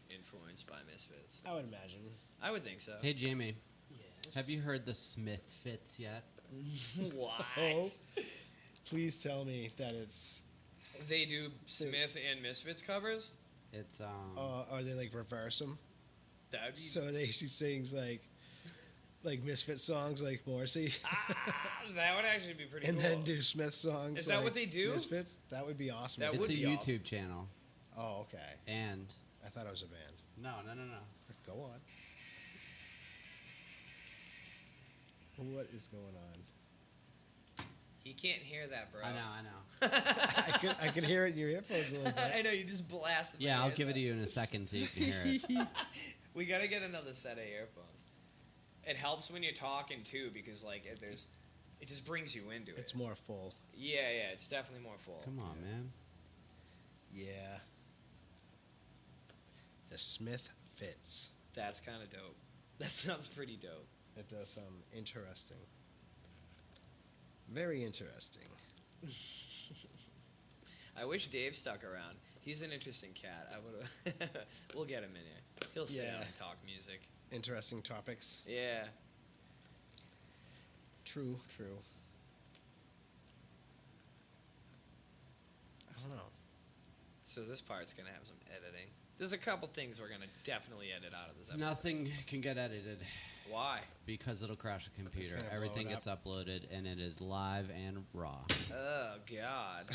influenced by Misfits. I would imagine. I would think so. Hey, Jamie, Yes. have you heard the Smith Fits yet? What? Oh, please tell me that it's... They do Smith and Misfits covers? It's Are they, like, reverse them? That would be... So they she sings, like Misfit songs like Morrissey. That would actually be pretty And cool. then do Smith songs. Is that like what they do? Misfits? That would be awesome. That it's would a be YouTube awesome. channel, Oh, okay. and I thought it was a band. no. Go on. What is going on? He can't hear that, bro. I know. I could hear it in your earphones a little bit. I know, you just blasted my Yeah, I'll ears give it out. to you in a second so you can hear it. We gotta get another set of earphones. It helps when you're talking, too, because, like, it just brings you into it. It's more full. Yeah, it's definitely more full. Come on, man. Yeah. The Smith Fits. That's kind of dope. That sounds pretty dope. It does sound interesting. Very interesting. I wish Dave stuck around. He's an interesting cat. I would. We'll get him in here. He'll sit down Yeah. and talk music. Interesting topics. Yeah. True. I don't know. So this part's gonna have some editing. There's a couple things we're gonna definitely edit out of this episode. Nothing can get edited Why? because it'll crash a computer. gonna blow Everything it gets uploaded, and it is live and raw. Oh God.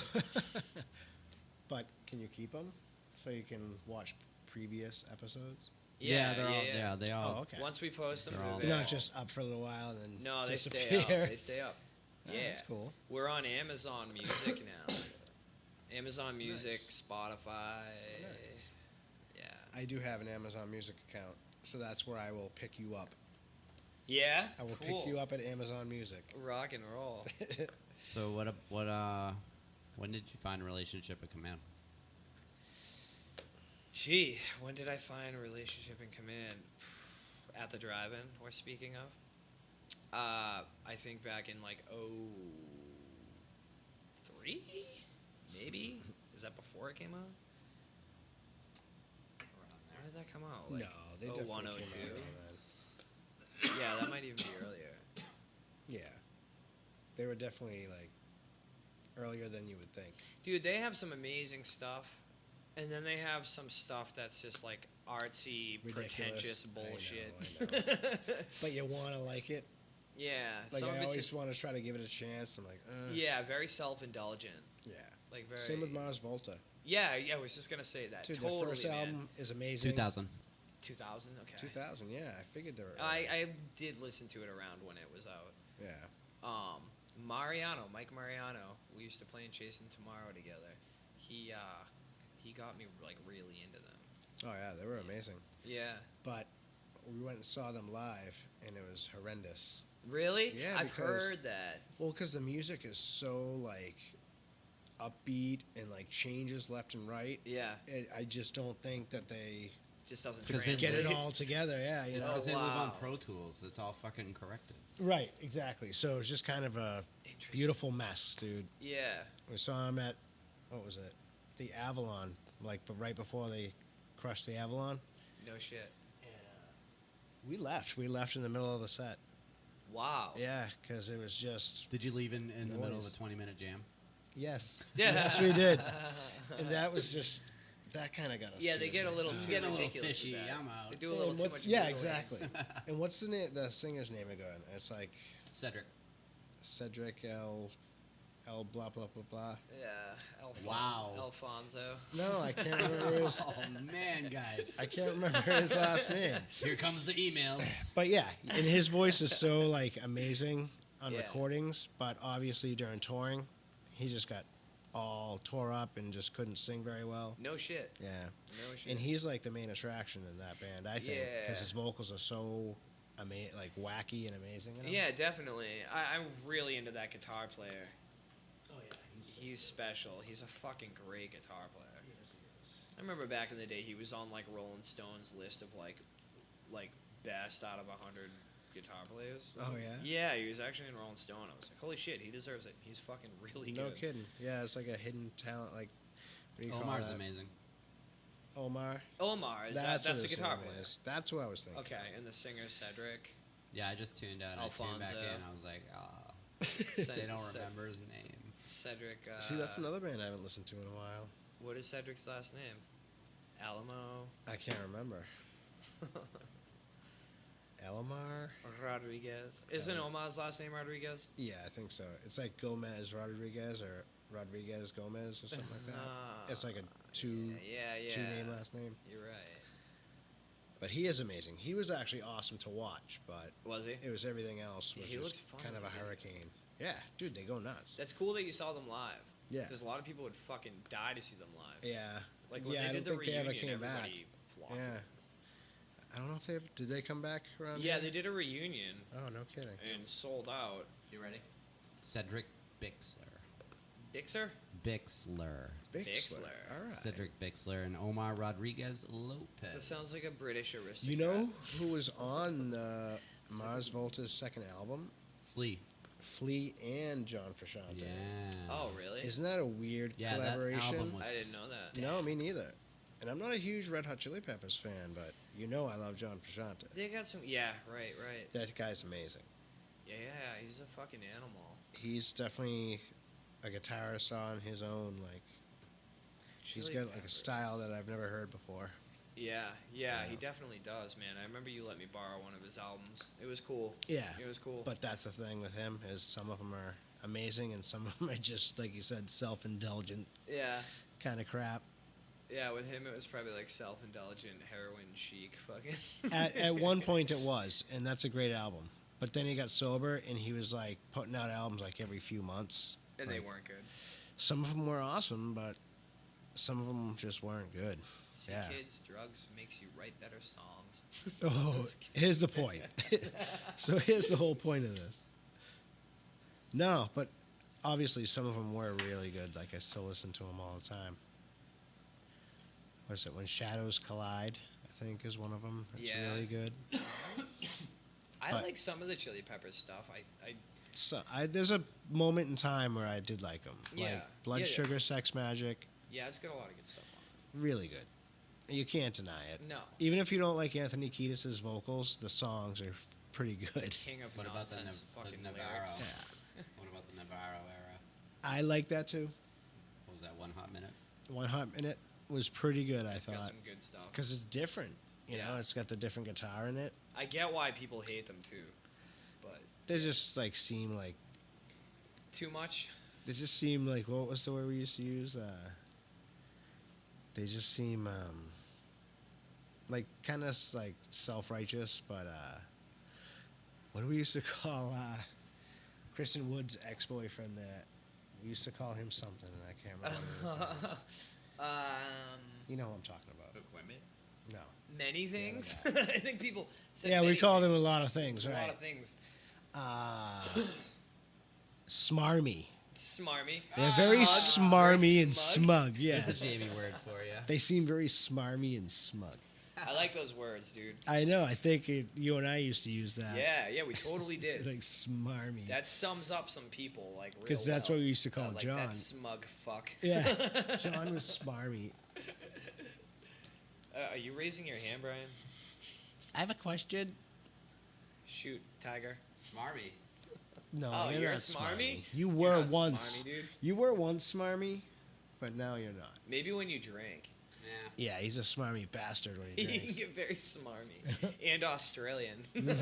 But can you keep them so you can watch previous episodes? They're all. They all. Oh, okay. Once we post them, They're all They're there. not just up for a little while and then No, they disappear. stay up. They stay up. Oh, Yeah. that's cool. We're on Amazon Music now. Amazon Music, Spotify. Nice. Yeah. I do have an Amazon Music account, so that's where I will pick you up. Yeah. I will cool. pick you up at Amazon Music. Rock and roll. So when did you find a relationship at Command? Gee, when did I find a relationship in command? At the drive-in we're speaking of? I think back in like 03, maybe. Is that before it came out? When did that come out? Like no, they definitely 01, came out 02? around then. Yeah, that might even be earlier. Yeah, they were definitely like earlier than you would think. Dude, they have some amazing stuff, and then they have some stuff that's just like artsy, Ridiculous. pretentious bullshit. I know. But you want to like it. Yeah, Like some I of it's always just, want to try to give it a chance. I'm like, yeah, very self-indulgent. yeah. Like very. Same with Mars Volta. Yeah, I was just gonna say that. Dude, totally, the first man. album is amazing. 2000. 2000. Okay. 2000, yeah. I figured they were. I did listen to it around when it was out. Yeah. Mike Mariano. We used to play in Chasing Tomorrow together. He got me like really into them. Oh yeah, they were amazing. Yeah. But we went and saw them live, and it was horrendous. Really? Yeah, I've because- heard that. Well, because the music is so like upbeat and like changes left and right. Yeah. I just don't think that they Just doesn't Because they get it translate. all together. Yeah, you It's know. because they live on wow. Pro Tools. It's all fucking corrected. Right, exactly. So it was just kind of a Interesting. beautiful mess, dude. Yeah. We saw him at what was it? The Avalon, like but right before they crushed the Avalon. No shit. We left. We left in the middle of the set. Wow. Yeah, because it was just Did you leave in the middle of Noise. a 20-minute jam? yes, Yeah. yes, we did, and that was just that kind of got us. Yeah, too. they get a little It's too getting a little ridiculous with fishy. that. I'm out. They do a little And too what's- much. yeah, noodling. exactly. And what's the singer's name again? It's like Cedric. Cedric L blah blah blah blah. Yeah. Wow. Alfonso. No, I can't remember his. Oh, man, guys. I can't remember his last name. Here comes the emails. But yeah, and his voice is so like amazing on Yeah. recordings, but obviously during touring, he just got all tore up and just couldn't sing very well. No shit. Yeah, No shit. and he's like the main attraction in that band, I think, because Yeah. his vocals are so like wacky and amazing. You know? Yeah, definitely. I'm really into that guitar player. Oh yeah, He's special. He's a fucking great guitar player. I remember back in the day, he was on like Rolling Stone's list of like best out of 100 guitar players. Oh yeah. Yeah, he was actually in Rolling Stone. I was like, holy shit, he deserves it. He's fucking really No good. kidding. Yeah, it's like a hidden talent. Like, what do you call Omar's that? amazing. Omar. Omar, That's that's what the his guitar name player. is. That's what I was thinking. Okay, and the singer Cedric. Yeah, I just tuned out. And I tuned back Alfonso. in. I was like, Ced- they don't Ced- remember his name. Cedric. See, that's another band I haven't listened to in a while. What is Cedric's last name? Alamo I can't remember. Elamar? Rodriguez. Isn't Omar's last name Rodriguez? Yeah, I think so. It's like Gomez Rodriguez or Rodriguez Gomez or something like that. It's like a two Yeah. name last name. You're right. But he is amazing. He was actually awesome to watch, but Was he? it was everything else was He just looks fun, kind of a yeah. hurricane. Yeah, dude, they go nuts. That's cool that you saw them live. Yeah. Because a lot of people would fucking die to see them live. Yeah. Like when yeah, they I did don't the think they ever reunion, came back. everybody flocked. Yeah. I don't know if they ever, did they come back around Yeah, here? they did a reunion Oh, no kidding. and sold out. You ready? Cedric Bixler. Bixer? Bixler. Bixler. All right. Cedric Bixler and Omar Rodriguez Lopez. That sounds like a British aristocrat. You know who was on Mars Volta's second album? Flea. Flea and John Frusciante. Yeah. Oh, really? Isn't that a weird Yeah, that collaboration? album was I didn't know that. No, me neither. And I'm not a huge Red Hot Chili Peppers fan, but you know I love John Frusciante. They got some. Yeah, right. That guy's amazing. Yeah, he's a fucking animal. He's definitely a guitarist on his own. Like he's Chili got like a Peppers. style that I've never heard before. Yeah, Yeah. he definitely does, man. I remember you let me borrow one of his albums. It was cool. Yeah, It was cool. but that's the thing with him is some of them are amazing and some of them are just like you said, self-indulgent yeah, kind of crap. yeah. With him, it was probably like self-indulgent, heroin chic, fucking. At one point it was, and that's a great album. But then he got sober and he was like putting out albums like every few months. And they Like, weren't good. Some of them were awesome, but some of them just weren't good. See, Yeah. kids, drugs makes you write better songs. Oh, Just kidding. here's the point. So here's the whole point of this. No, but obviously some of them were really good. Like I still listen to them all the time. What is it? When Shadows Collide, I think is one of them. It's Yeah. really good. I But- like some of the Chili Peppers stuff. So there's a moment in time where I did like them. Yeah. Like Blood Yeah. Sugar Sex Magic, Yeah, it's got a lot of good stuff on really good. You can't deny it. it. No. Even if you don't like Anthony Kiedis' vocals, the songs are pretty The good. king of What about the, nonsense fucking Navarro? lyrics. What about the Navarro era? I like that too. What was that, One Hot Minute? One Hot Minute was pretty good, I It's got thought. some good stuff. Because it's different. You know, Yeah. it's got the different guitar in it. I get why people hate them too, but They just like seem like too much. they just seem like what was the word we used to use? They just seem like kind of like self-righteous, but what do we used to call Kristen Wood's ex-boyfriend? That we used to call him something, and I can't remember. What his name. You know who I'm talking about? Equipment. No. Many things. guy. I think people. Said Yeah, we many called him things. a lot of things, A right? lot of things. Smarmy. Smarmy. They're very Smug. smarmy Very and smug. smug. Yeah. There's a Jamie word for you. They seem very smarmy and smug. I like those words, dude. I know. I think you and I used to use that. Yeah, we totally did. Like smarmy. That sums up some people like real Because that's well. what we used to call like John. that smug fuck. Yeah. John was smarmy. Are you raising your hand, Brian? I have a question. Shoot, Tiger. Smarmy. No, Oh, you're not a smarmy? You You're were not once. smarmy, dude. You were once smarmy, but now you're not. Maybe when you drink. Yeah. Yeah, he's a smarmy bastard when he You can drinks. get very smarmy. And Australian. Dude,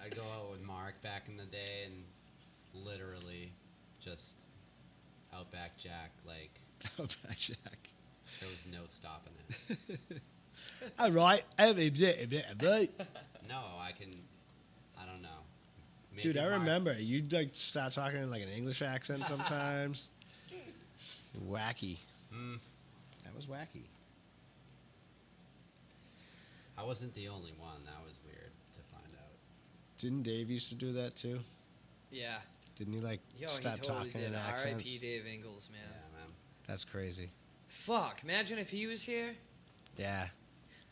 I'd go out with Mark back in the day and literally just Outback Jack, like, Outback Jack. there was no stopping it. All right. Dude, No, I don't know. I Mark- remember. You'd like start talking in like an English accent sometimes. Wacky. Mm, That was wacky. I wasn't the only one. That was weird to find out. Didn't Dave used to do that too? Yeah. Didn't he like Yo, start he totally talking did. in accents? R.I.P. Dave Ingalls, man. Yeah, man. That's crazy. Fuck. Imagine if he was here. Yeah,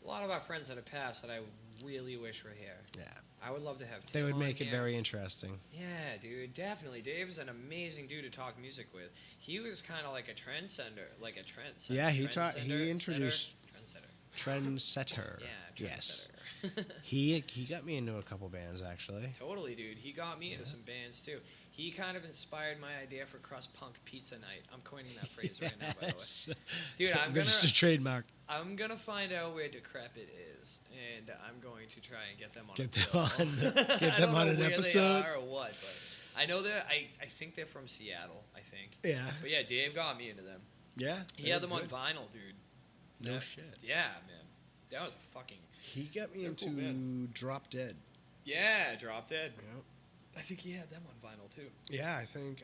A lot of our friends that have passed that I really wish were here. yeah. I would love to have. They Tim would on make it here. very interesting. Yeah, dude, definitely. Dave's an amazing dude to talk music with. He was kind of like a trendsetter, Yeah, he trendsetter, introduced trendsetter. Trendsetter. Yeah, Yes. trendsetter. He got me into a couple bands actually. Totally, dude. He got me into some bands too. He kind of inspired my idea for crust punk pizza night. I'm coining that phrase right now, by the way. Yes. Dude, I'm Registered trademark. gonna find out where Decrepit is, and I'm going to try and get them on. Get a them bill. on. Get I them don't on know an where episode. they are or what, but I know that I think they're from Seattle. I think. Yeah. But yeah, Dave got me into them. Yeah. He had them on vinyl, dude. No Yeah. shit. Yeah, man. That was fucking. He got me They're into cool, man. Drop Dead. Yeah, Drop Dead. Yeah. I think he had them on vinyl too. Yeah, I think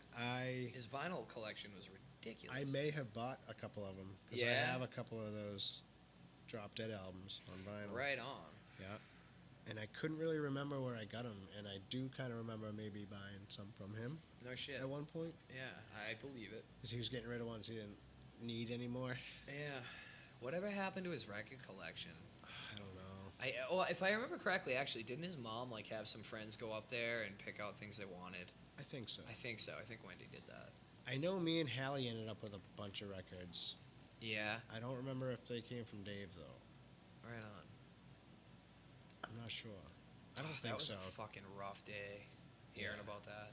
His vinyl collection was ridiculous. I may have bought a couple of them because I Yeah? have a couple of those Drop Dead albums on vinyl. Right on. Yeah. And I couldn't really remember where I got them, and I do kind of remember maybe buying some from him No shit. at one point Yeah, I believe it. because he was getting rid of ones he didn't need anymore. Yeah. Whatever happened to his record collection? I don't know. If I remember correctly, actually, didn't his mom like have some friends go up there and pick out things they wanted? I think so. I think so. I think Wendy did that. I know me and Hallie ended up with a bunch of records. Yeah. I don't remember if they came from Dave though. Right on. I'm not sure. I don't That think was so. a fucking rough day. Hearing Yeah. about that.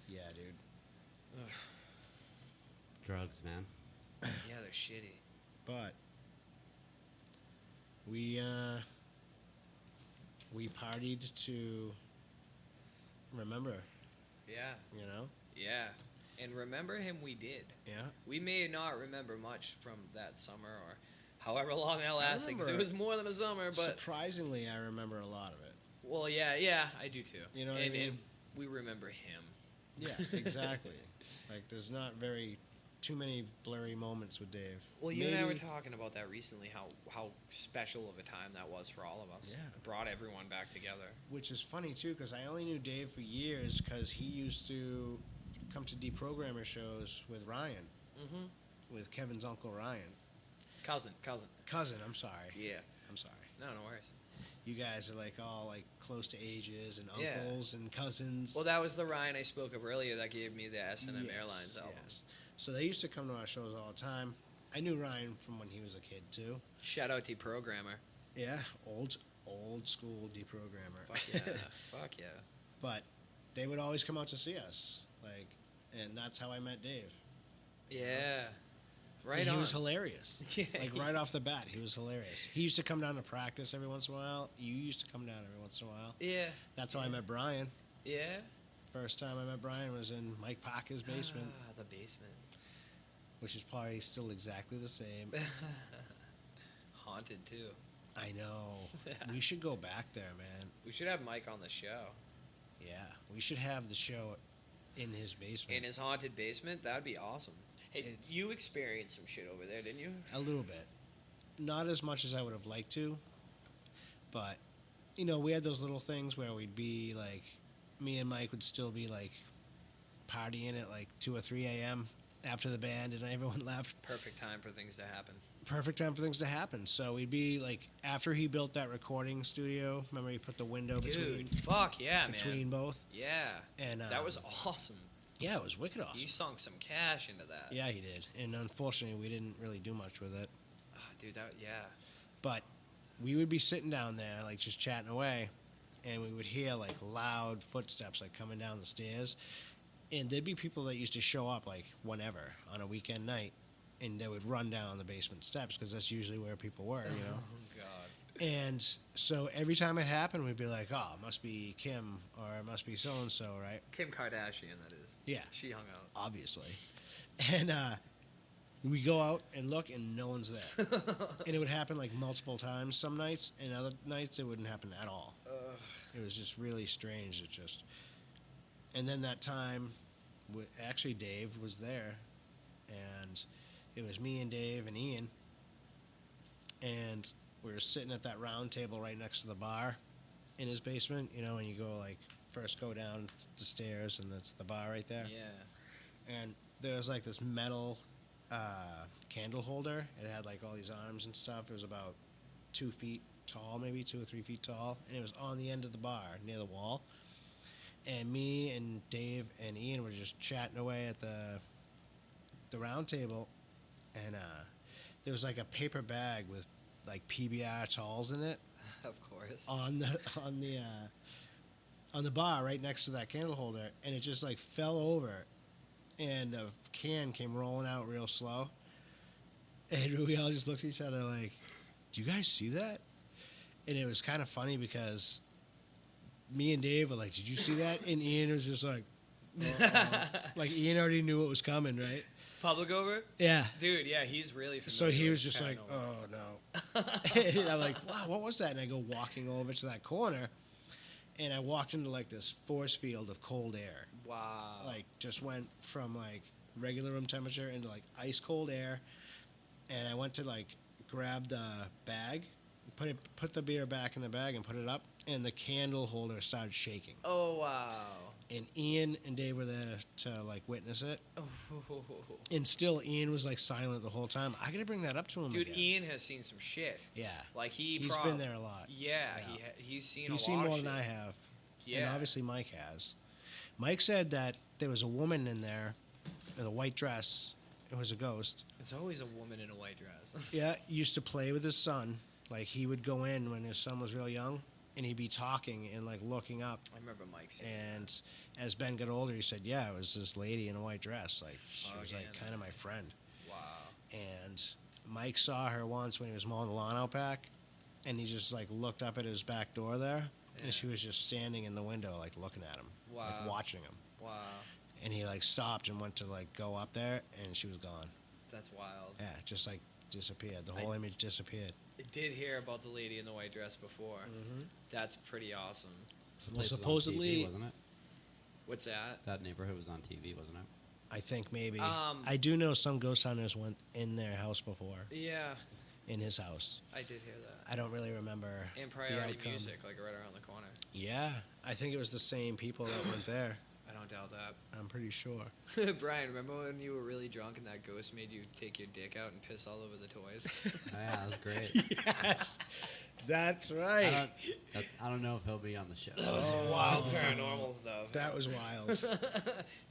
Yeah, dude. Ugh. Drugs, man. Yeah, they're shitty. But we partied to remember, Yeah. you know? Yeah. And remember him, we did. Yeah. We may not remember much from that summer or however long that lasted, because it remember- was more than a summer. But Surprisingly, I remember a lot of it. well, yeah, I do too. You know what I and, mean? and we remember him. Yeah, exactly. Like, there's not too many blurry moments with Dave. Well, you and I were Maybe- talking about that recently. How special of a time that was for all of us. Yeah. It brought everyone back together. Which is funny, too, because I only knew Dave for years because he used to come to deprogrammer shows with Ryan, Mm-hmm. with Kevin's uncle Ryan. Cousin. Cousin, I'm sorry. Yeah. I'm sorry. No worries. you guys are like all like close to ages and Yeah. uncles and cousins. Well, that was the Ryan I spoke of earlier that gave me the S&M Yes, Airlines album. Yes. So they used to come to our shows all the time. I knew Ryan from when he was a kid too. Shout out to Programmer. Yeah, old school deprogrammer. Fuck yeah. Fuck yeah. But they would always come out to see us, like, and that's how I met Dave. Yeah. Right And on. he was hilarious. Yeah. Like right off the bat, he was hilarious. He used to come down to practice every once in a while. You used to come down every once in a while. Yeah. That's how I met Brian. Yeah. First time I met Brian was in Mike Parker's basement, Ah, the basement. which is probably still exactly the same. Haunted too. I know. We should go back there, man. We should have Mike on the show. Yeah, we should have the show in his basement. In his haunted basement? That'd be awesome. Hey, It's- you experienced some shit over there, didn't you? A little bit. Not as much as I would have liked to, but, you know, we had those little things where we'd be, like, me and Mike would still be, like, partying at, like, 2 or 3 a.m. after the band and everyone left. Perfect time for things to happen. Perfect time for things to happen. So we'd be, like, after he built that recording studio, remember he put the window between Dude, fuck yeah, man. between both? Yeah. And That was awesome. yeah, it was wicked awesome. You sunk some cash into that. Yeah, he did. And unfortunately, we didn't really do much with it. Ah, dude, that, yeah. But we would be sitting down there, like, just chatting away, and we would hear, like, loud footsteps, like, coming down the stairs. And there'd be people that used to show up, like, whenever, on a weekend night, and they would run down the basement steps, because that's usually where people were, you know? Oh, God. And so every time it happened, we'd be like, oh, it must be Kim, or it must be so-and-so, right? Kim Kardashian, that is. Yeah. She hung out. Obviously. And we go out and look, and no one's there. And it would happen like multiple times some nights, and other nights it wouldn't happen at all. Ugh. It was just really strange. It just. And then that time, actually Dave was there, and it was me and Dave and Ian, and we were sitting at that round table right next to the bar in his basement. You know, and you go like first go down the stairs, and that's the bar right there. Yeah. And there was like this metal candle holder. It had like all these arms and stuff. It was about 2 feet tall, maybe 2 or 3 feet tall, and it was on the end of the bar near the wall. And me and Dave and Ian were just chatting away at the round table, and there was like a paper bag with like PBR towels in it Of course. on the bar right next to that candle holder, and it just like fell over, and a can came rolling out real slow, and we all just looked at each other like, do you guys see that? And it was kind of funny because me and Dave were like, did you see that? And Ian was just like, like Ian already knew what was coming, right? Public over? Yeah. Dude, yeah, he's really familiar So he with was just like, paranormal. oh no. And I'm like, wow, what was that? And I go walking over to that corner, and I walked into like this force field of cold air. Wow. Like just went from like regular room temperature into like ice cold air, and I went to like grab the bag, put the beer back in the bag and put it up, and the candle holder started shaking. Oh, wow. And Ian and Dave were there to like witness it, Oh. and still Ian was like silent the whole time. I gotta bring that up to him. Dude, again. Ian has seen some shit. Yeah, Like, he's been there a lot. Yeah, Yeah. he's seen He's a seen lot more of than shit. I have. Yeah. And obviously Mike has. Mike said that there was a woman in there in a white dress. It was a ghost. It's always a woman in a white dress. Yeah, used to play with his son. Like he would go in when his son was real young, and he'd be talking and like looking up. I remember Mike saying And as Ben got older, he said, "Yeah, it was this lady in a white dress. Like she Oh, was again. like kind of my friend." that. Wow. And Mike saw her once when he was mowing the lawn out back, and he just like looked up at his back door there, Yeah. and she was just standing in the window like looking at him, Wow. like watching him. Wow. And he like stopped and went to like go up there, and she was gone. That's wild. Yeah, just like disappeared. The whole image disappeared. I did hear about the lady in the white dress before. Mm-hmm. That's pretty awesome. The Well, place was on supposedly- TV, wasn't it? What's that? That neighborhood was on TV, wasn't it? I think maybe. Um, I do know some ghost hunters went in their house before, Yeah, in his house. I did hear that. I don't really remember And the Priority outcome. Music, like right around the corner. Yeah, I think it was the same people that went there. I don't don't doubt I'm pretty sure. that. Brian, remember when you were really drunk and that ghost made you take your dick out and piss all over the toys? Oh, yeah, that was great. Yes, that's right. I don't know if he'll be on the show. That was some wild paranormal stuff. That was wild.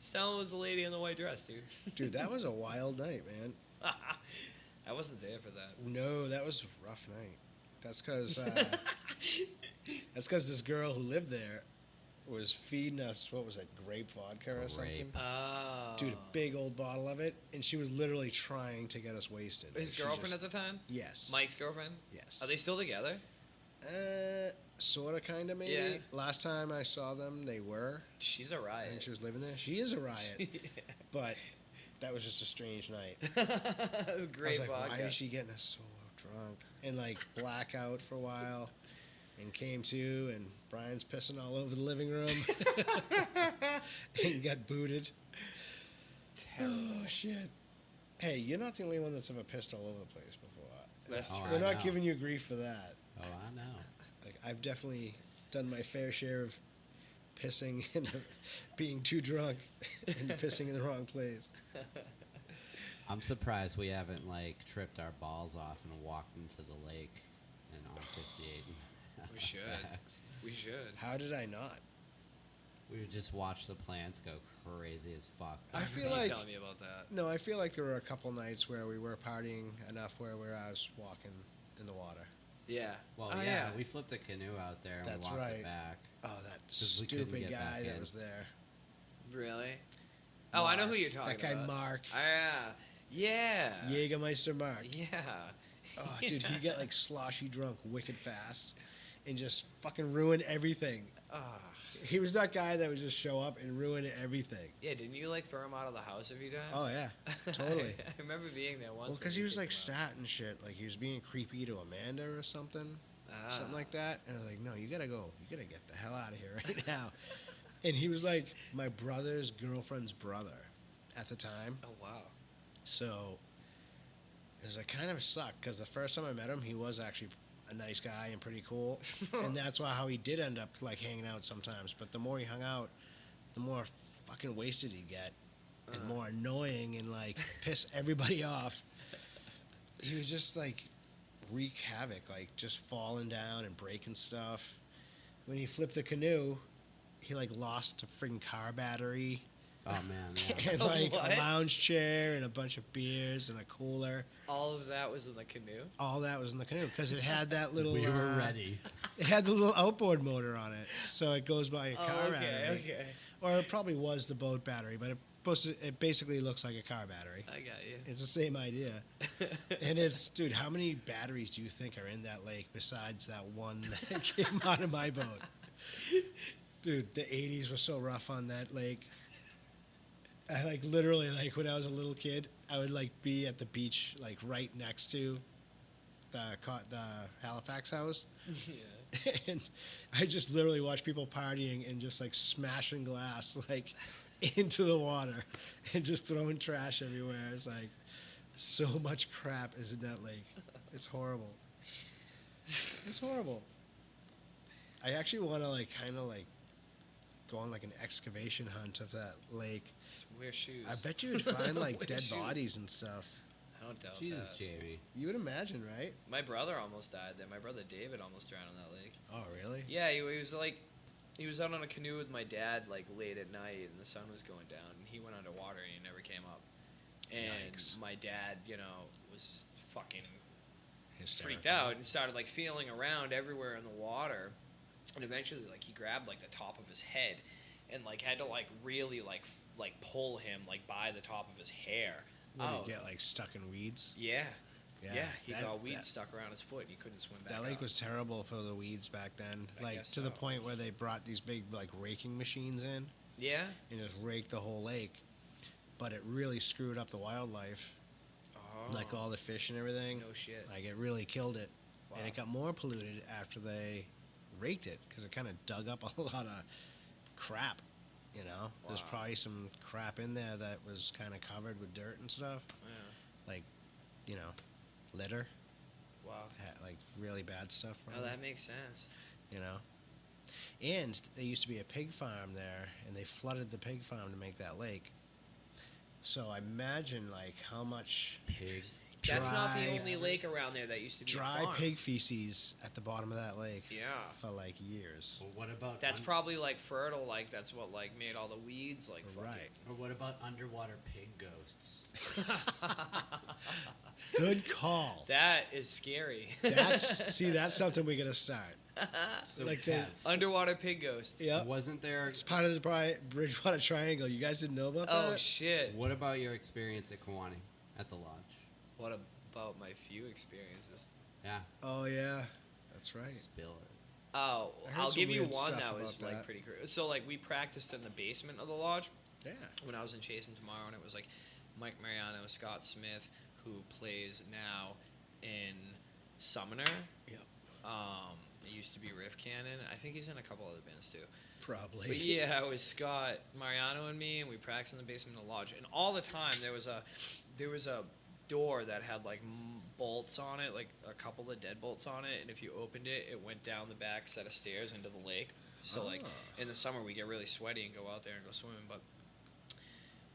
Stella was the lady in the white dress, dude. Dude, that was a wild night, man. I wasn't there for that. No, that was a rough night. That's because this girl who lived there was feeding us, what was it, grape vodka or something? Oh. Dude, a big old bottle of it, and she was literally trying to get us wasted. His girlfriend at the time? Yes. Mike's girlfriend? Yes. Are they still together? Sorta, kinda, maybe. Yeah. Last time I saw them, they were. She's a I riot. think she was living there. She is a riot. Yeah. But that was just a strange night. Great I was like, vodka. why is she getting us so drunk? And like blackout for a while. And came to, and Brian's pissing all over the living room. And got booted. Terrible. Oh, shit. Hey, you're not the only one that's ever pissed all over the place before. That's Oh, true. I We're not know. giving you grief for that. Oh, I know. Like, I've definitely done my fair share of pissing and being too drunk and pissing in the wrong place. I'm surprised we haven't like tripped our balls off and walked into the lake and on 58. We should. Facts. We should. How did I not? We would just watch the plants go crazy as fuck. I Remember feel you like- telling me about that. No, I feel like there were a couple nights where we were partying enough where I was walking in the water. Yeah. Well, Oh, yeah, we flipped a canoe out there and That's we walked right. it back. Oh, that 'Cause we couldn't stupid get guy back that in. was there. Really? Oh, I know who you're talking That guy about. Mark. Yeah. Jägermeister Mark. Yeah. Oh, dude, he'd get like sloshy drunk wicked fast and just fucking ruin everything. Oh. He was that guy that would just show up and ruin everything. Yeah, didn't you like throw him out of the house a few times? Oh, yeah, totally. I remember being there once. Well, when because you he was kicked like him out. stat and shit. Like he was being creepy to Amanda or something. Something like that. And I was like, no, you gotta go. You gotta get the hell out of here right now. And he was like my brother's girlfriend's brother at the time. Oh, wow. So it was like kind of sucked because the first time I met him, he was actually a nice guy and pretty cool. And that's why how he did end up like hanging out sometimes. But the more he hung out, the more fucking wasted he'd get and more annoying and like piss everybody off. He was just like wreak havoc, like just falling down and breaking stuff. When he flipped the canoe, he like lost a freaking car battery Oh man, yeah. and like What? a lounge chair and a bunch of beers and a cooler. All of that was in the canoe? All that was in the canoe because it had that little. we were ready. It had the little outboard motor on it, so it goes by a car Oh, okay, battery. okay. Or it probably was the boat battery, but it basically looks like a car battery. I got you. It's the same idea. And it's, dude, how many batteries do you think are in that lake besides that one that came out of my boat? Dude, the 80s were so rough on that lake. I like literally, like when I was a little kid, I would like be at the beach, like right next to the Halifax house. Yeah. And I just literally watch people partying and just like smashing glass like into the water and just throwing trash everywhere. It's like so much crap is in that lake. It's horrible. It's horrible. I actually want to like kind of like go on like an excavation hunt of that lake. Wear shoes. I bet you would find like Wear dead shoes. bodies and stuff. I don't doubt Jesus, that. JB. You would imagine, right? My brother almost died there. My brother David almost drowned in that lake. Oh, really? Yeah, he was like, he was out on a canoe with my dad like late at night, and the sun was going down, and he went underwater and he never came up. And Yikes. my dad, you know, was fucking Hysterical. freaked out and started like feeling around everywhere in the water, and eventually like he grabbed like the top of his head, and like had to like really like pull him like by the top of his hair. When you get like stuck in weeds. Yeah. Yeah, he that- got weeds that- stuck around his foot and he couldn't swim back That lake up. was terrible for the weeds back then. I Like guess to the so. point where they brought these big like raking machines in Yeah? and just raked the whole lake. But it really screwed up the wildlife, Oh. like all the fish and everything. No shit. Like it really killed it, and Wow. it got more polluted after they raked it because it kind of dug up a lot of crap. You know, there's Wow. probably some crap in there that was kind of covered with dirt and stuff, Yeah. like, you know, litter, Wow. like really bad stuff. Oh, Probably, that makes sense. you know. And there used to be a pig farm there, and they flooded the pig farm to make that lake. So I imagine like how much Pig. That's not the dry- only lake around there that used to be a dry farm. pig feces at the bottom of that lake Yeah. for like years. Well, what about That's probably like fertile, like that's what like made all the weeds like fucking. Right. Or what about underwater pig ghosts? Good call. That is scary. That's something we gotta start. So Like Kev, Underwater pig ghost. Yep. wasn't there? It's part of the Bridgewater Triangle. You guys didn't know about Oh that? shit. What about your experience at Kiwani at the lodge? What about my few experiences? Yeah, Oh yeah, that's right. spill it. Oh, I heard I'll some give you weird one stuff that was about like that. pretty crazy. So like we practiced in the basement of the lodge Yeah. when I was in Chasing Tomorrow, and it was like Mike Mariano, Scott Smith, who plays now in Summoner. Yep. It used to be Riff Cannon. I think he's in a couple other bands too. Probably. But yeah, it was Scott, Mariano, and me, and we practiced in the basement of the lodge. And all the time there was a door that had like bolts on it, like a couple of deadbolts on it. And if you opened it, it went down the back set of stairs into the lake. So like in the summer we get really sweaty and go out there and go swimming. But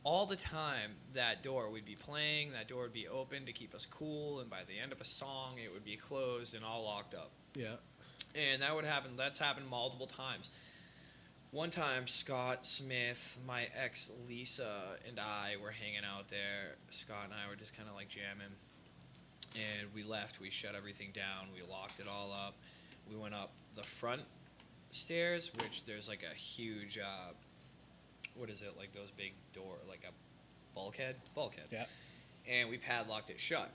all the time that door would be playing, that door would be open to keep us cool, and by the end of a song it would be closed and all locked up. Yeah. And that would happen. That's happened multiple times. One time, Scott Smith, my ex Lisa, and I were hanging out there. Scott and I were just kind of like jamming. And we left. We shut everything down. We locked it all up. We went up the front stairs, which there's like a huge, what is it? Like those big door, like a bulkhead? Bulkhead. Yeah. And we padlocked it shut.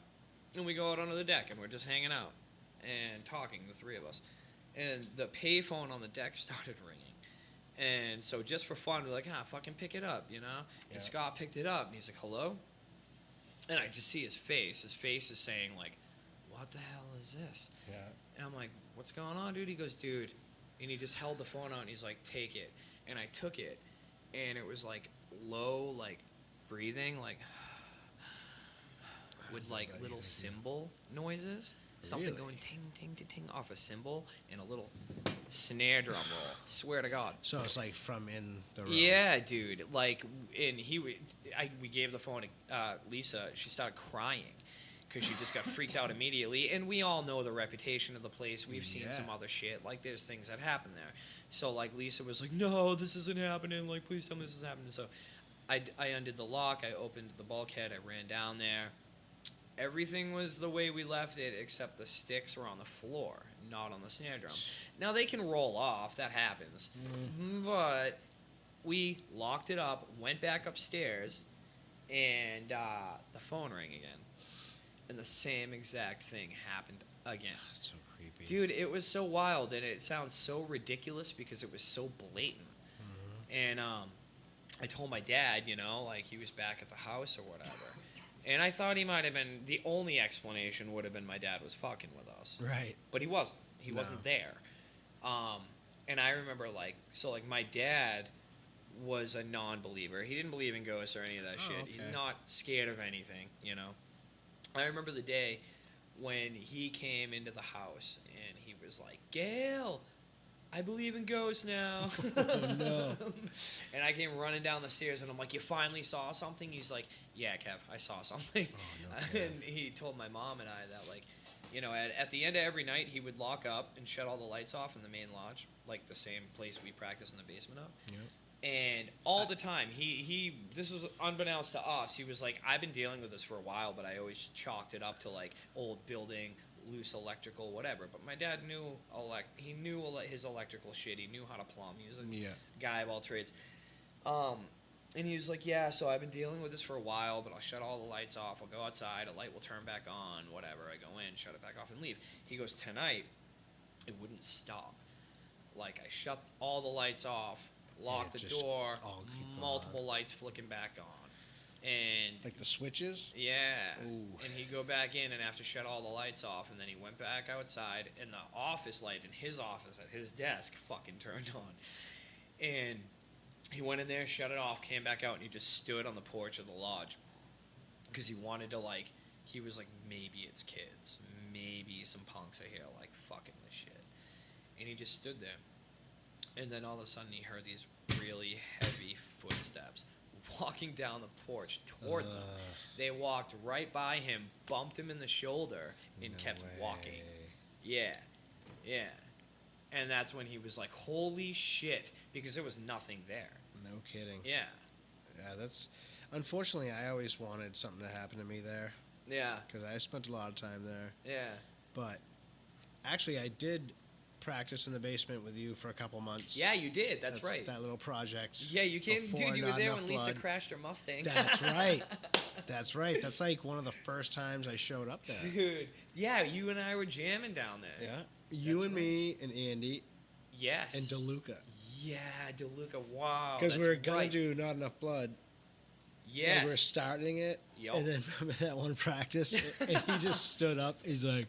And we go out onto the deck, and we're just hanging out and talking, the three of us. And the payphone on the deck started ringing. And so just for fun, we're like, fucking pick it up, you know? Yeah. And Scott picked it up, and he's like, hello? And I just see his face. His face is saying, like, what the hell is this? Yeah. And I'm like, what's going on, dude? He goes, dude. And he just held the phone out, and he's like, take it. And I took it, and it was, like, low, like, breathing, like, with, like, little cymbal noises. Something Really? going ting, ting, ting, ting off a cymbal, and a little snare drum roll. Swear to God. So it's like from in the room. Yeah, dude. Like, and we gave the phone to Lisa. She started crying because she just got freaked out immediately. And we all know the reputation of the place. We've seen Yeah. some other shit. Like, there's things that happen there. So, like, Lisa was like, no, this isn't happening. Like, please tell me this is happening. So I undid the lock. I opened the bulkhead. I ran down there. Everything was the way we left it, except the sticks were on the floor, not on the snare drum. Now, they can roll off. That happens. But we locked it up, went back upstairs, and the phone rang again. And the same exact thing happened again. That's so creepy. Dude, it was so wild, and it sounds so ridiculous because it was so blatant. And I told my dad, you know, like he was back at the house or whatever. And I thought he might have been, the only explanation would have been my dad was fucking with us. Right. But he wasn't. He No. wasn't there. And I remember, like, so, like, my dad was a non-believer. He didn't believe in ghosts or any of that Oh, shit. okay. He's not scared of anything, you know. I remember the day when he came into the house and he was like, Gail, I believe in ghosts now. Oh, no. And I came running down the stairs and I'm like, you finally saw something? He's like, yeah, Kev, I saw something. Oh, no kidding. And he told my mom and I that, like, you know, at the end of every night, he would lock up and shut all the lights off in the main lodge, like the same place we practice in the basement of. Yep. And all the time, he this was unbeknownst to us. He was like, I've been dealing with this for a while, but I always chalked it up to like old building, loose electrical, whatever. But my dad knew his electrical shit. He knew how to plumb. He was a Yeah. guy of all trades. And he was like, yeah, so I've been dealing with this for a while, but I'll shut all the lights off. I'll go outside. A light will turn back on, whatever. I go in, shut it back off, and leave. He goes, tonight, it wouldn't stop. Like, I shut all the lights off, locked it the just door, all keep multiple lights flicking back on. And, Like the switches? yeah. Ooh. And he'd go back in and have to shut all the lights off, and then he went back outside, and the office light in his office at his desk fucking turned on. And he went in there, shut it off, came back out, and he just stood on the porch of the lodge because he wanted to, like, he was like, maybe it's kids. Maybe some punks are here, like, fucking this shit. And he just stood there. And then all of a sudden he heard these really heavy footsteps walking down the porch towards him. They walked right by him, bumped him in the shoulder, and kept walking. Yeah. Yeah. And that's when he was like, holy shit, because there was nothing there. No kidding. Yeah. Yeah, that's... Unfortunately, I always wanted something to happen to me there. Yeah. Because I spent a lot of time there. Yeah. But actually, I did practice in the basement with you for a couple months. Yeah, you did. That's right. That little project. Yeah, you came, dude. You were Not there Enough when Lisa Blood. crashed her Mustang. That's right. That's right. That's like one of the first times I showed up there. Dude, yeah, you and I were jamming down there. Yeah. You and me and Andy Yes. and DeLuca. Yeah, DeLuca. Wow. Because we were going right. to do Not Enough Blood. Yes. And we were starting it. Yup. And then remember that one practice? And he just stood up. He's like,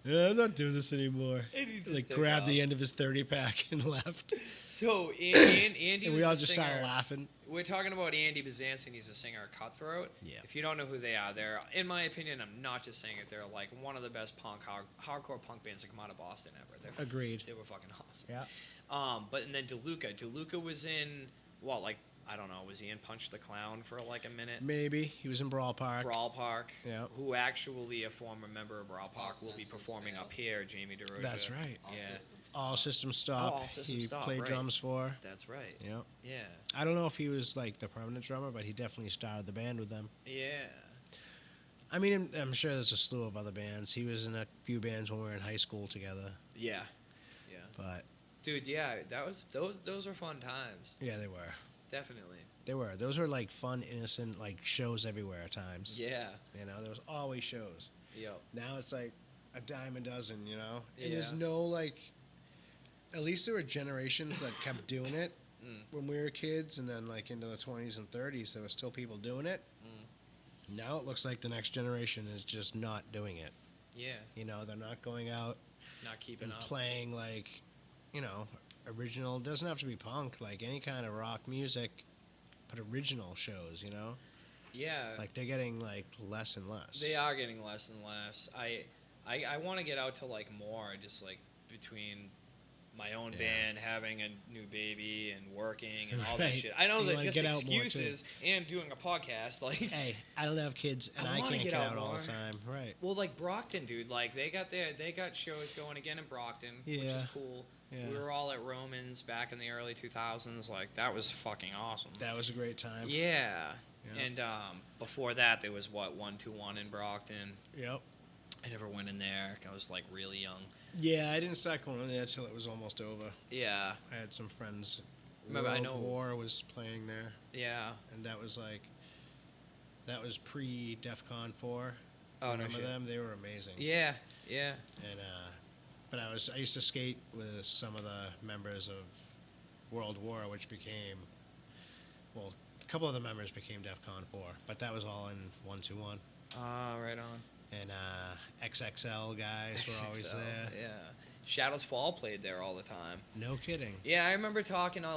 yeah, I'm not doing this anymore. And he just Like took grabbed off. the end of his 30-pack and left. So Andy And was we all the just singer. started laughing. We're talking about Andy Bazanson. He's a singer of Cutthroat. Yeah. If you don't know who they are, they're, in my opinion, I'm not just saying it, they're like one of the best hardcore punk bands that come out of Boston ever. They're, Agreed. They were fucking awesome. Yeah. But and then DeLuca was in, well, like, I don't know, was he in Punch the Clown for like a minute? Maybe. He was in Brawl Park. Brawl Park. Yeah. Who actually, a former member of Brawl Park, will be Senses performing Fail. up here, Jamie DeRosa. That's right. Yeah. All System Stop. All System he Stop, played right. drums for. That's right. Yep. Yeah. I don't know if he was like the permanent drummer, but he definitely started the band with them. Yeah. I mean, I'm sure there's a slew of other bands. He was in a few bands when we were in high school together. Yeah. Yeah. But Dude, yeah, that was those were fun times. yeah, they were. Definitely. They were. Those were like fun, innocent, like shows everywhere at times. Yeah. You know, there was always shows. Yep. Now it's like a dime a dozen, you know? And Yeah. there's no like, at least there were generations that kept doing it when we were kids, and then like into the 20s and 30s, there were still people doing it. Now it looks like the next generation is just not doing it. Yeah. You know, they're not going out Not keeping and up. playing like, you know, original. It doesn't have to be punk, like any kind of rock music, but original shows, you know? Yeah. Like they're getting like less and less. They are getting less and less. I want to get out to like more, just like between my own Yeah. band, having a new baby, and working, and all that Right. shit. I know You that wanna just get out more, too. excuses and doing a podcast, like. Hey, I don't have kids, and I I wanna can't get get out out all more. the time. Right. Well, like Brockton, dude, like they got shows going again in Brockton, which Yeah. is cool. Yeah. We were all at Romans back in the early 2000s. Like that was fucking awesome. That was a great time. Yeah. Yeah. And before that, there was 121 in Brockton. Yep. I never went in there. I was like really young. Yeah, I didn't start going in there till it was almost over. Yeah. I had some friends. Remember, I World know- War was playing there, Yeah. and that was pre DEFCON 4. Oh, no Remember shit. them? They were amazing. Yeah. Yeah. And but I used to skate with some of the members of World War, which became, well, a couple of the members became DEFCON 4, but that was all in 121. Ah, right on. And XXL guys were always So, there. Yeah. Shadows Fall played there all the time. No kidding. Yeah, I remember talking to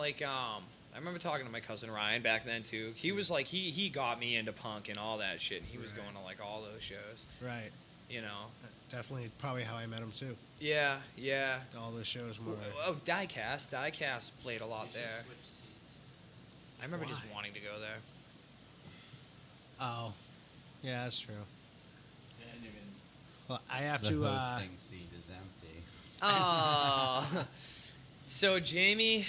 my cousin Ryan back then too. He was like he got me into punk and all that shit. And he was Right. going to like all those shows. Right. You know. Definitely, probably how I met him too. Yeah. Yeah. All those shows were. Oh, Diecast played a lot there. I remember just Why? wanting to go there. Oh, yeah, that's true. And even Well, I have the to. hosting seat is empty. Oh. So Jamie,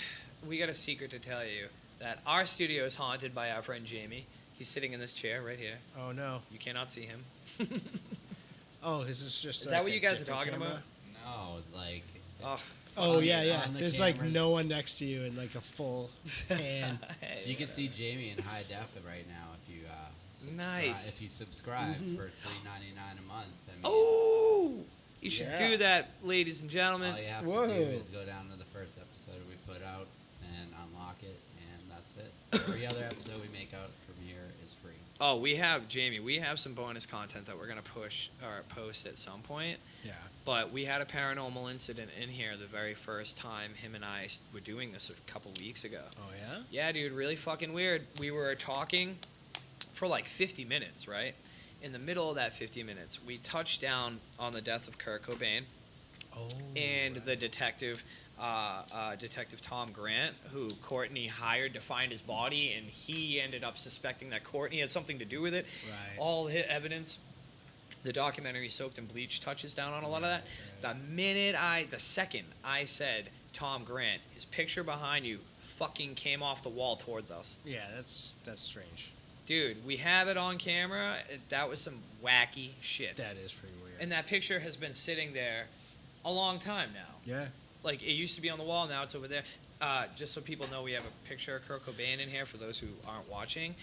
we got a secret to tell you that our studio is haunted by our friend Jamie. He's sitting in this chair right here. Oh no. You cannot see him. Oh, is this just? Is like that what a you guys are different talking camera? about? No, like Oh. Oh On yeah, the- yeah. on the There's like no cameras. one next to you in like a full pan. Hey, you can see Jamie in high def right now if you Nice. If you subscribe Mhm. for $3.99 a month. I mean, Oh, you should Yeah. do that, ladies and gentlemen. all you have Whoa. to do is go down to the first episode we put out and unlock it, and that's it. Every other episode we make out from here is free. Oh, we have Jamie. We have some bonus content that we're gonna push or post at some point. Yeah. But we had a paranormal incident in here the very first time him and I were doing this a couple weeks ago. Oh yeah. Yeah, dude, really fucking weird. We were talking for like 50 minutes, right? In the middle of that 50 minutes, we touched down on the death of Kurt Cobain, Oh. and right. the detective Detective Tom Grant, who Courtney hired to find his body, and he ended up suspecting that Courtney had something to do with it. Right. All the evidence. The documentary Soaked in Bleach touches down on a lot of that. The second I said Tom Grant, his picture behind you fucking came off the wall towards us. Yeah, that's strange. Dude, we have it on camera. That was some wacky shit. That is pretty weird. And that picture has been sitting there a long time now. Yeah. Like, it used to be on the wall, now it's over there. Just so people know, we have a picture of Kurt Cobain in here for those who aren't watching.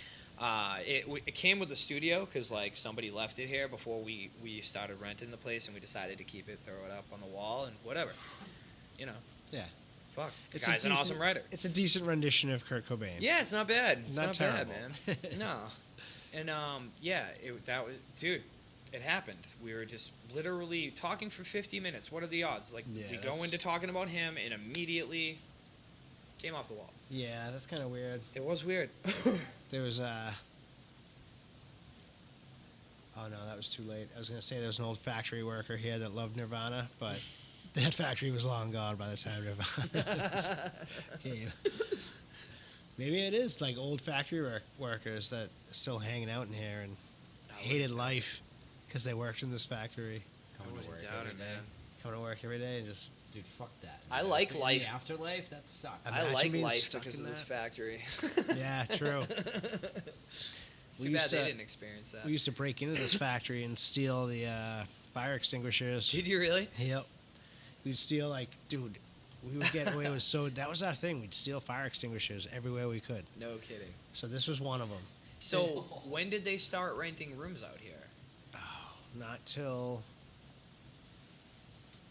It came with the studio because, like, somebody left it here before we started renting the place, and we decided to keep it, throw it up on the wall, and whatever. You know. Yeah. Fuck. The It's guy's an awesome writer. It's a decent rendition of Kurt Cobain. Yeah, it's not bad. It's not bad, terrible. man. No. And, that was... Dude, it happened. We were just literally talking for 50 minutes. What are the odds? Like, Yeah, we go into talking about him, and immediately came off the wall. Yeah, that's kind of weird. It was weird. There was oh no, that was too late. I was going to say there was an old factory worker here that loved Nirvana, but that factory was long gone by the time Nirvana came. Maybe it is like old factory workers that are still hanging out in here and hated life because they worked in this factory. Coming to work doubt every it, day. man. Coming to work every day and just... Dude, fuck that. I like In life. The afterlife, that sucks. I Imagine like being life stuck because in of this that. factory. Yeah, true. It's We too used bad they to- didn't experience that. We used to break into this factory and steal the fire extinguishers. Did you really? Yep. We'd steal, like, dude, we would get away with that was our thing. We'd steal fire extinguishers everywhere we could. No kidding. So this was one of them. So when did they start renting rooms out here? Not till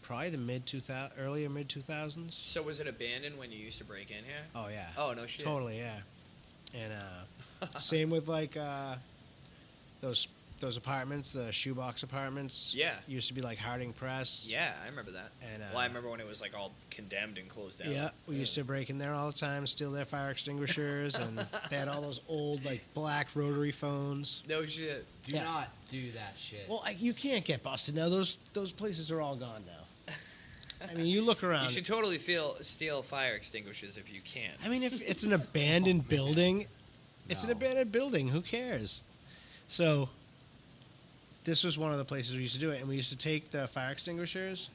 probably the earlier mid 2000s. So was it abandoned when you used to break in here? Oh yeah. Oh, no shit. Totally, yeah. And same with like those apartments, the shoebox apartments. Yeah. Used to be like Harding Press. Yeah, I remember that. And, well, I remember when it was like all condemned and closed down. Yeah, we used to break in there all the time, steal their fire extinguishers, and they had all those old like black rotary phones. No shit. Do Yeah. not do that shit. Well, you can't get busted now. Those places are all gone now. I mean, you look around. You should totally steal fire extinguishers if you can. I mean, if it's an abandoned building, it's an No. abandoned building. Who cares? So, this was one of the places we used to do it, and we used to take the fire extinguishers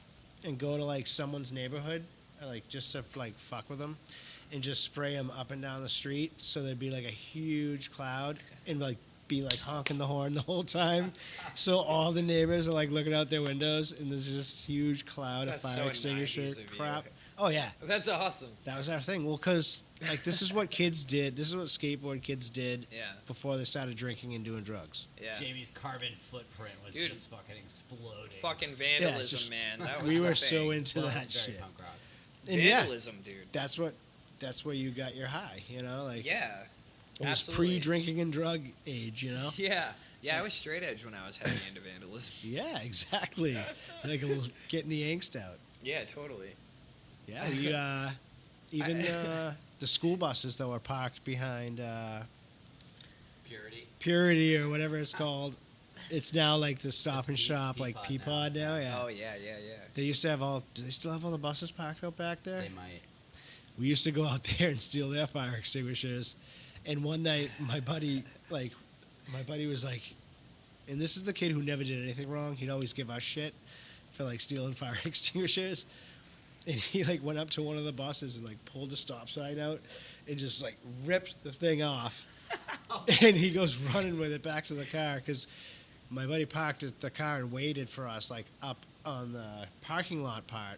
and go to like someone's neighborhood, like just to like fuck with them, and just spray them up and down the street. So there'd be like a huge cloud, and like be like honking the horn the whole time. So all the neighbors are like looking out their windows, and there's just this huge cloud That's of fire so extinguisher 90s of you. crap. Oh yeah. That's awesome. That was our thing. Well, because like this is what kids did. This is what skateboard kids did Yeah. before they started drinking and doing drugs. Yeah. Jamie's carbon footprint was Dude. just fucking exploding. Fucking vandalism, just- man. That was We the were thing. so into Well, that it's very shit. punk rock. And yeah, Vandalism, dude. that's where you got your high. You know, like Yeah. it was Absolutely. pre-drinking and drug age. You know. Yeah. Yeah, I was straight edge when I was heavy into vandalism. Yeah, exactly. Like a little, getting the angst out. Yeah, totally. Yeah, we even the school buses that were parked behind Purity. Purity or whatever it's called. It's now like the Stop It's and Shop, Peapod like now. Peapod now. Yeah. Oh, yeah, yeah, yeah. They used to have all. Do they still have all the buses parked out back there? They might. We used to go out there and steal their fire extinguishers. And one night, my buddy was like, and this is the kid who never did anything wrong. He'd always give us shit for like stealing fire extinguishers. And he like went up to one of the buses and like pulled the stop sign out and just like ripped the thing off. And he goes running with it back to the car because my buddy parked at the car and waited for us like up on the parking lot part,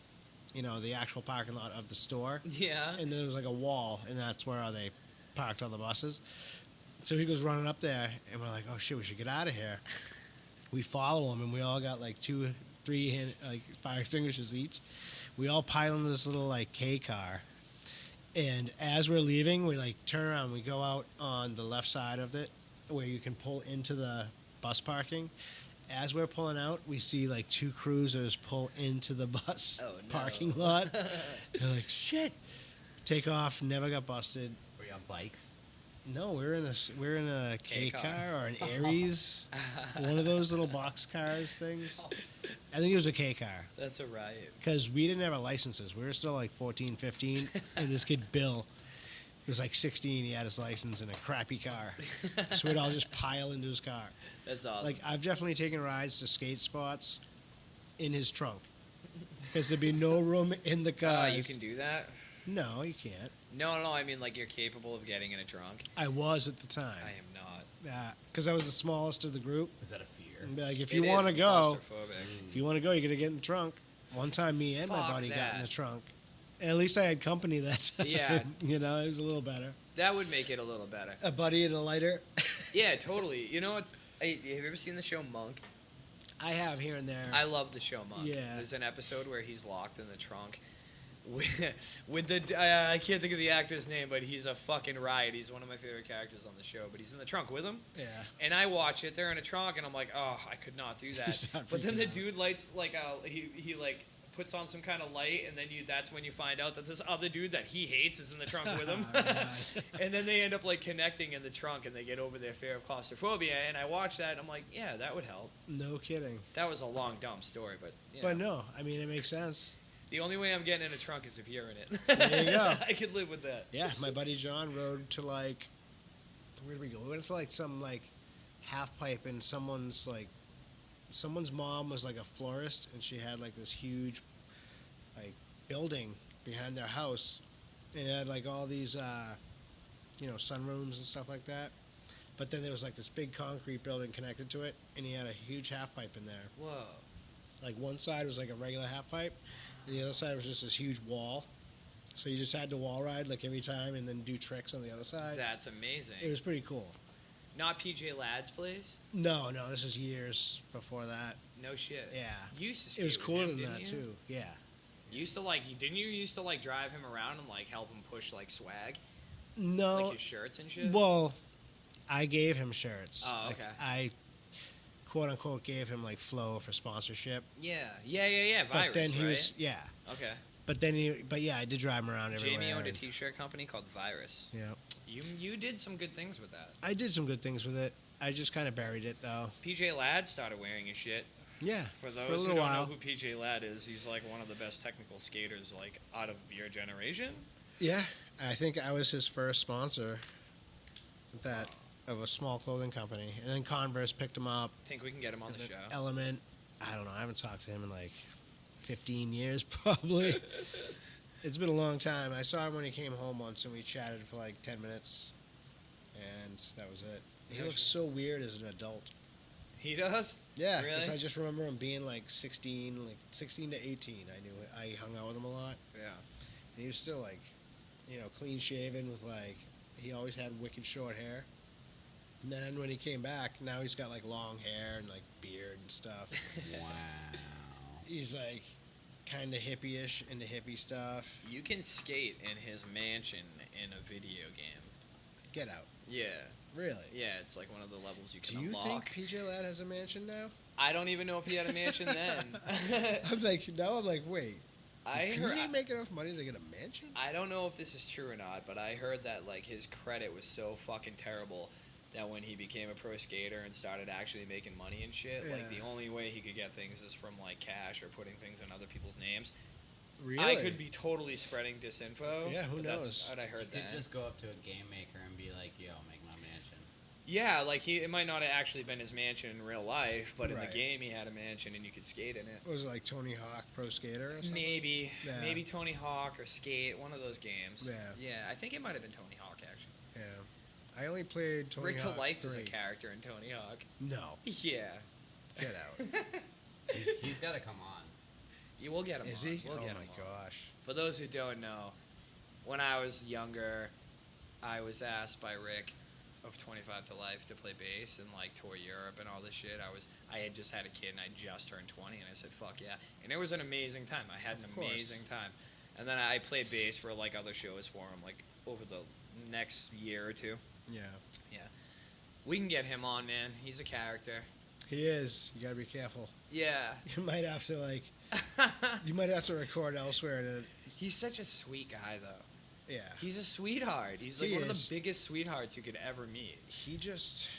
you know, the actual parking lot of the store. Yeah. And then there was like a wall, and that's where they parked all the buses. So he goes running up there, and we're like, oh shit, we should get out of here. We follow him, and we all got like 2, 3 like fire extinguishers each. We all pile into this little like K car. And as we're leaving, we like turn around. We go out on the left side of it where you can pull into the bus parking. As we're pulling out, we see like 2 cruisers pull into the bus Oh, no. parking lot. They're like, shit. Take off, never got busted. Were you on bikes? No, we're in a K K-car. car or an Aries, one of those little box cars things. I think it was a K car. That's a riot. Because we didn't have our licenses. We were still like 14, 15. And this kid, Bill, he was like 16. He had his license in a crappy car. So we'd all just pile into his car. That's awesome. Like, I've definitely taken rides to skate spots in his trunk. Because there'd be no room in the car. You can do that? No, you can't. No, I mean, like, you're capable of getting in a trunk. I was at the time. I am not. Because I was the smallest of the group. Is that a fear? And be like, if It you is want to go, claustrophobic. if you want to go, you got to get in the trunk. One time, me and my Fuck buddy got in that. the trunk. At least I had company that time. Yeah. You know, it was a little better. That would make it a little better. A buddy and a lighter. Yeah, totally. You know what? Have you ever seen the show Monk? I have here and there. I love the show Monk. Yeah. There's an episode where he's locked in the trunk with the I can't think of the actor's name, but he's a fucking riot. He's one of my favorite characters on the show, but he's in the trunk with him. Yeah. And I watch it. They're in a trunk, and I'm like, oh, I could not do that. He's not But then freaking the out. dude lights like he like puts on some kind of light, and then that's when you find out that this other dude that he hates is in the trunk with him. Right. And then they end up like connecting in the trunk, and they get over their fear of claustrophobia. And I watch that, and I'm like, yeah, that would help. No kidding. That was a long, dumb story, but you But know. no, I mean, it makes sense. The only way I'm getting in a trunk is if you're in it. There you go. I could live with that. Yeah, my buddy John rode to like, where did we go? We went to like some like half pipe, and someone's mom was like a florist, and she had like this huge like building behind their house, and it had like all these sunrooms and stuff like that. But then there was like this big concrete building connected to it, and he had a huge half pipe in there. Whoa. Like one side was like a regular half pipe, and the other side was just this huge wall. So you just had to wall ride like every time, and then do tricks on the other side. That's amazing. It was pretty cool. Not PJ Ladd's place? No, this is years before that. No shit. Yeah, You used to skate it was with cooler him, than didn't that you? too. Yeah. You used to didn't you used to like drive him around and like help him push like swag? No, Like his shirts and shit? well, I gave him shirts. Oh, Like, okay. I quote unquote gave him like flow for sponsorship. Yeah. Virus, But then he right? was Okay. But yeah, I did drive him around everywhere. Jamie owned a and- t-shirt company called Virus. Yeah, You did some good things with that. I did some good things with it. I just kind of buried it though. PJ Ladd started wearing his shit. Yeah, For a those little who don't while. know who PJ Ladd is, he's like one of the best technical skaters like out of your generation. Yeah, I think I was his first sponsor. Of a small clothing company, and then Converse picked him up. Think we can get him on and the then show. Element, I don't know. I haven't talked to him in like 15 years, probably. It's been a long time. I saw him when he came home once, and we chatted for like 10 minutes, and that was it. He looks so weird as an adult. He does? Yeah, Really? because I just remember him being like 16 to 18. I hung out with him a lot, Yeah. and he was still like, clean shaven with like, he always had wicked short hair. And then when he came back, now he's got like long hair and like beard and stuff. Wow. He's like kind of hippie-ish into hippie stuff. You can skate in his mansion in a video game. Get out. Yeah. Really? Yeah, it's like one of the levels you Do can you unlock. think PJ Ladd has a mansion now? I don't even know if he had a mansion then. I'm like, wait. Did PJ make enough money to get a mansion? I don't know if this is true or not, but I heard that like his credit was so fucking terrible that when he became a pro skater and started actually making money and shit, like Yeah. the only way he could get things is from like cash or putting things in other people's names. Really? I could be totally spreading disinfo. Yeah, who but that's knows? what I heard You could that. just go up to a game maker and be like, yo, make my mansion. Yeah, like it might not have actually been his mansion in real life, but in Right. the game he had a mansion and you could skate in it. Was it like Tony Hawk Pro Skater or something? Maybe, Yeah. maybe Tony Hawk or Skate, one of those games. Yeah. Yeah, I think it might have been Tony Hawk actually. Yeah. I only played Tony Rick to Hawk Life 3. is a character in Tony Hawk. No. Yeah. Get out. He's got to come on. You will get him Is on. he? We'll Oh get my him on. gosh. For those who don't know, when I was younger, I was asked by Rick of 25 to Life to play bass and like tour Europe and all this shit. I had just had a kid and I just turned 20 and I said, fuck yeah. And it was an amazing time. I had an Of course. amazing time. And then I played bass for like other shows for him like over the next year or two. Yeah. Yeah. We can get him on, man. He's a character. He is. You gotta be careful. Yeah. You might have to like. You might have to record elsewhere to. He's such a sweet guy, though. Yeah. He's a sweetheart. He's like He one of is. the biggest sweethearts you could ever meet. He just.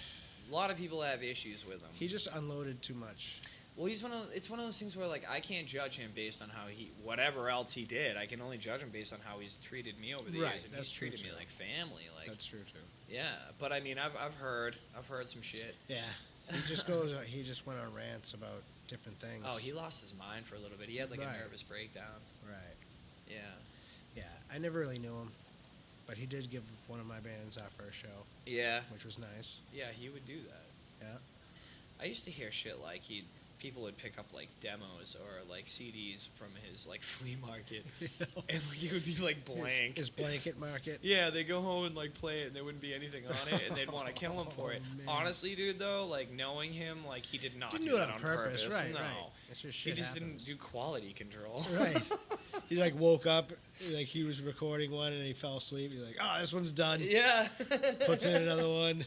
A lot of people have issues with him. He just unloaded too much. Well, it's one of those things where like I can't judge him based on how whatever else he did. I can only judge him based on how he's treated me over the Right, years, and that's he's true, treated me too. like family. Like That's true too. yeah, but I mean, I've heard some shit. Yeah, he just went on rants about different things. Oh, he lost his mind for a little bit. He had like Right. a nervous breakdown. Right. Yeah. Yeah, I never really knew him, but he did give one of my bands our first show, Yeah. which was nice. Yeah, he would do that. Yeah. I used to hear shit like people would pick up like demos or like CDs from his like flea market, and like it would be like blank. His blanket market. Yeah, they go home and like play it, and there wouldn't be anything on it, and they'd want to kill him for it. man. Honestly, dude, though, like knowing him, like he did not Didn't do do it that on purpose, right? No, Right. It's just he shit just happens. didn't do quality control. Right. He like woke up, like he was recording one, and he fell asleep. He's like, "Oh, this one's done." Yeah. Puts in another one.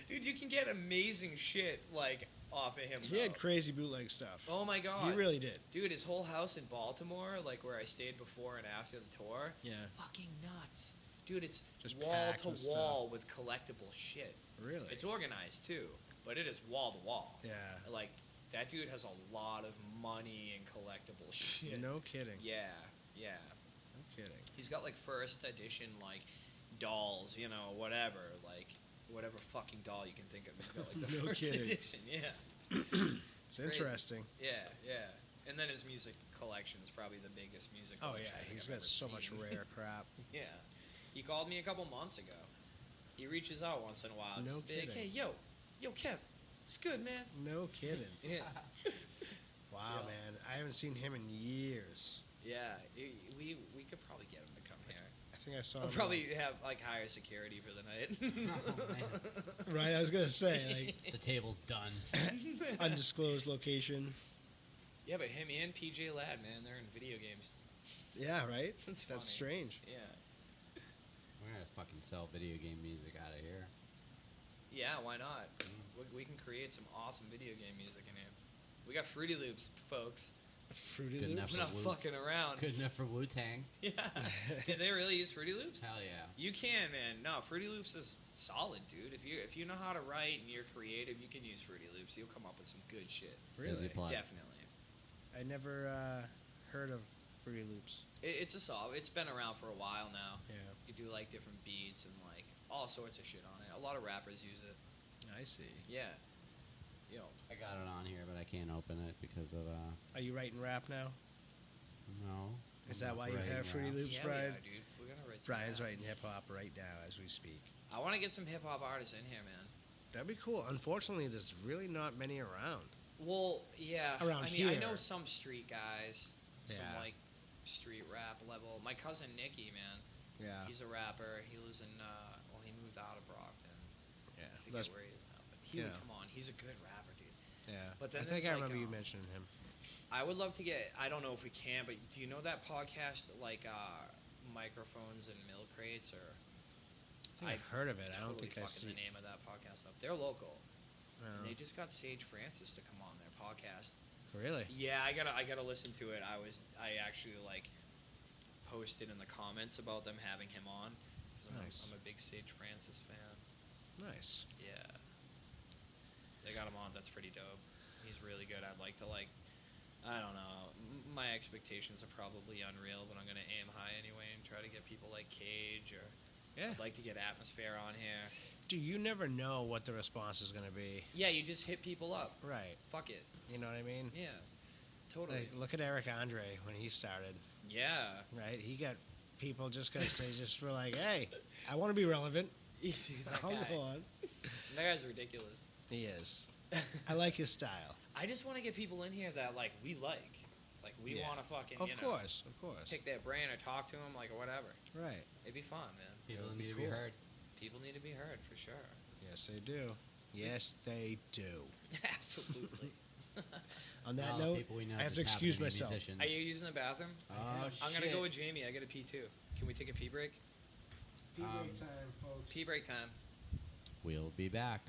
Dude, you can get amazing shit like off of him. He had though. crazy bootleg stuff. Oh my god. He really did. Dude, his whole house in Baltimore, like where I stayed before and after the tour, Yeah. fucking nuts. Dude, it's Just wall packed to with wall with collectible shit. Really. It's organized too, but it is wall to wall. Yeah. Like that dude has a lot of money and collectible shit. No kidding. Yeah, yeah. No kidding. He's got like first edition like dolls, whatever, like whatever fucking doll you can think of. He's got like the No first kidding. edition. Yeah. It's Crazy. interesting. Yeah, yeah. And then his music collection is probably the biggest music Oh collection yeah, I think he's I've got ever so much seen. rare crap. Yeah. He called me a couple months ago. He reaches out once in a while. No Just be like, kidding. hey, yo, Kev, it's good, man. No kidding. Yeah. Wow, Yeah. man, I haven't seen him in years. Yeah. We could probably get him to come here. I think I saw We'll him. probably have like higher security for the night. Oh, man. Right, I was gonna say The table's done. like undisclosed location. Yeah, but him and PJ Ladd, man, they're in video games. Yeah, right. That's That's funny. strange. Yeah. We're gonna fucking sell video game music out of here. Yeah, why not? We can create some awesome video game music in here. We got Fruity Loops, folks. Fruity Good enough Loops. We're not Woo. fucking around. Good enough for Wu Tang. Yeah. Did they really use Fruity Loops? Hell yeah. You can, man. No, Fruity Loops is solid, dude. If you know how to write and you're creative, you can use Fruity Loops. You'll come up with some good shit. Really? Easy plug. Definitely. I never heard of Fruity Loops. It's a solid. It's been around for a while now. Yeah. You do like different beats and like all sorts of shit on it. A lot of rappers use it. I see. Yeah. Yo. I got it on here, but I can't open it because of Are you writing rap now? no. Is I'm that not why you writing have Fruity rap. Loops, Yeah, Brian? we are, dude. We're gonna write some Brian's rap. writing hip hop right now as we speak. I want to get some hip hop artists in here, man. That'd be cool. Unfortunately, there's really not many around. Well, yeah. Around I mean, I here. know some street guys, some Yeah. like street rap level. My cousin Nicky, man, Yeah. he's a rapper. He lives in he moved out of Brockton. Yeah. I forget That's, where he is now, but he Yeah. would come on. He's a good rapper, dude. yeah. But then I think there's, I like, remember you mentioning him. I would love to get. I don't know if we can, but do you know that podcast like microphones and milk crates or? I think I've heard of it. I don't Totally think I fucking see. the name of that podcast up. They're local. And Oh. they just got Sage Francis to come on their podcast. Really? Yeah, I gotta listen to it. I actually like posted in the comments about them having him on because Nice. I'm a big Sage Francis fan. Nice. Yeah, they got him on. That's pretty dope. He's really good. I'd like to like. I don't know. My expectations are probably unreal, but I'm gonna aim high anyway and try to get people like Cage or. Yeah. I'd like to get Atmosphere on here. Dude, you never know what the response is going to be. Yeah, you just hit people up. Right. Fuck it. You know what I mean? Yeah, totally. Like, look at Eric Andre when he started, Yeah. right? He got people just because they just were like, hey, I want to be relevant. Easy. That I'll guy. go on. That guy's ridiculous. He is. I like his style. I just want to get people in here that like we like. Like we Yeah. want to fucking Of you know course. pick their brain or talk to them like or whatever. Right. It'd be fun, man. People would need be to be cool. heard. People need to be heard for sure. Yes, they do. Yes, they do. Absolutely. On that All the note, people we know I have just to excuse happen be myself. musicians. Are you using the bathroom? Oh, I'm gonna shit. go with Jamie. I got a pee too. Can we take a pee break? Pee Um, break time, folks. Pee break time. We'll be back.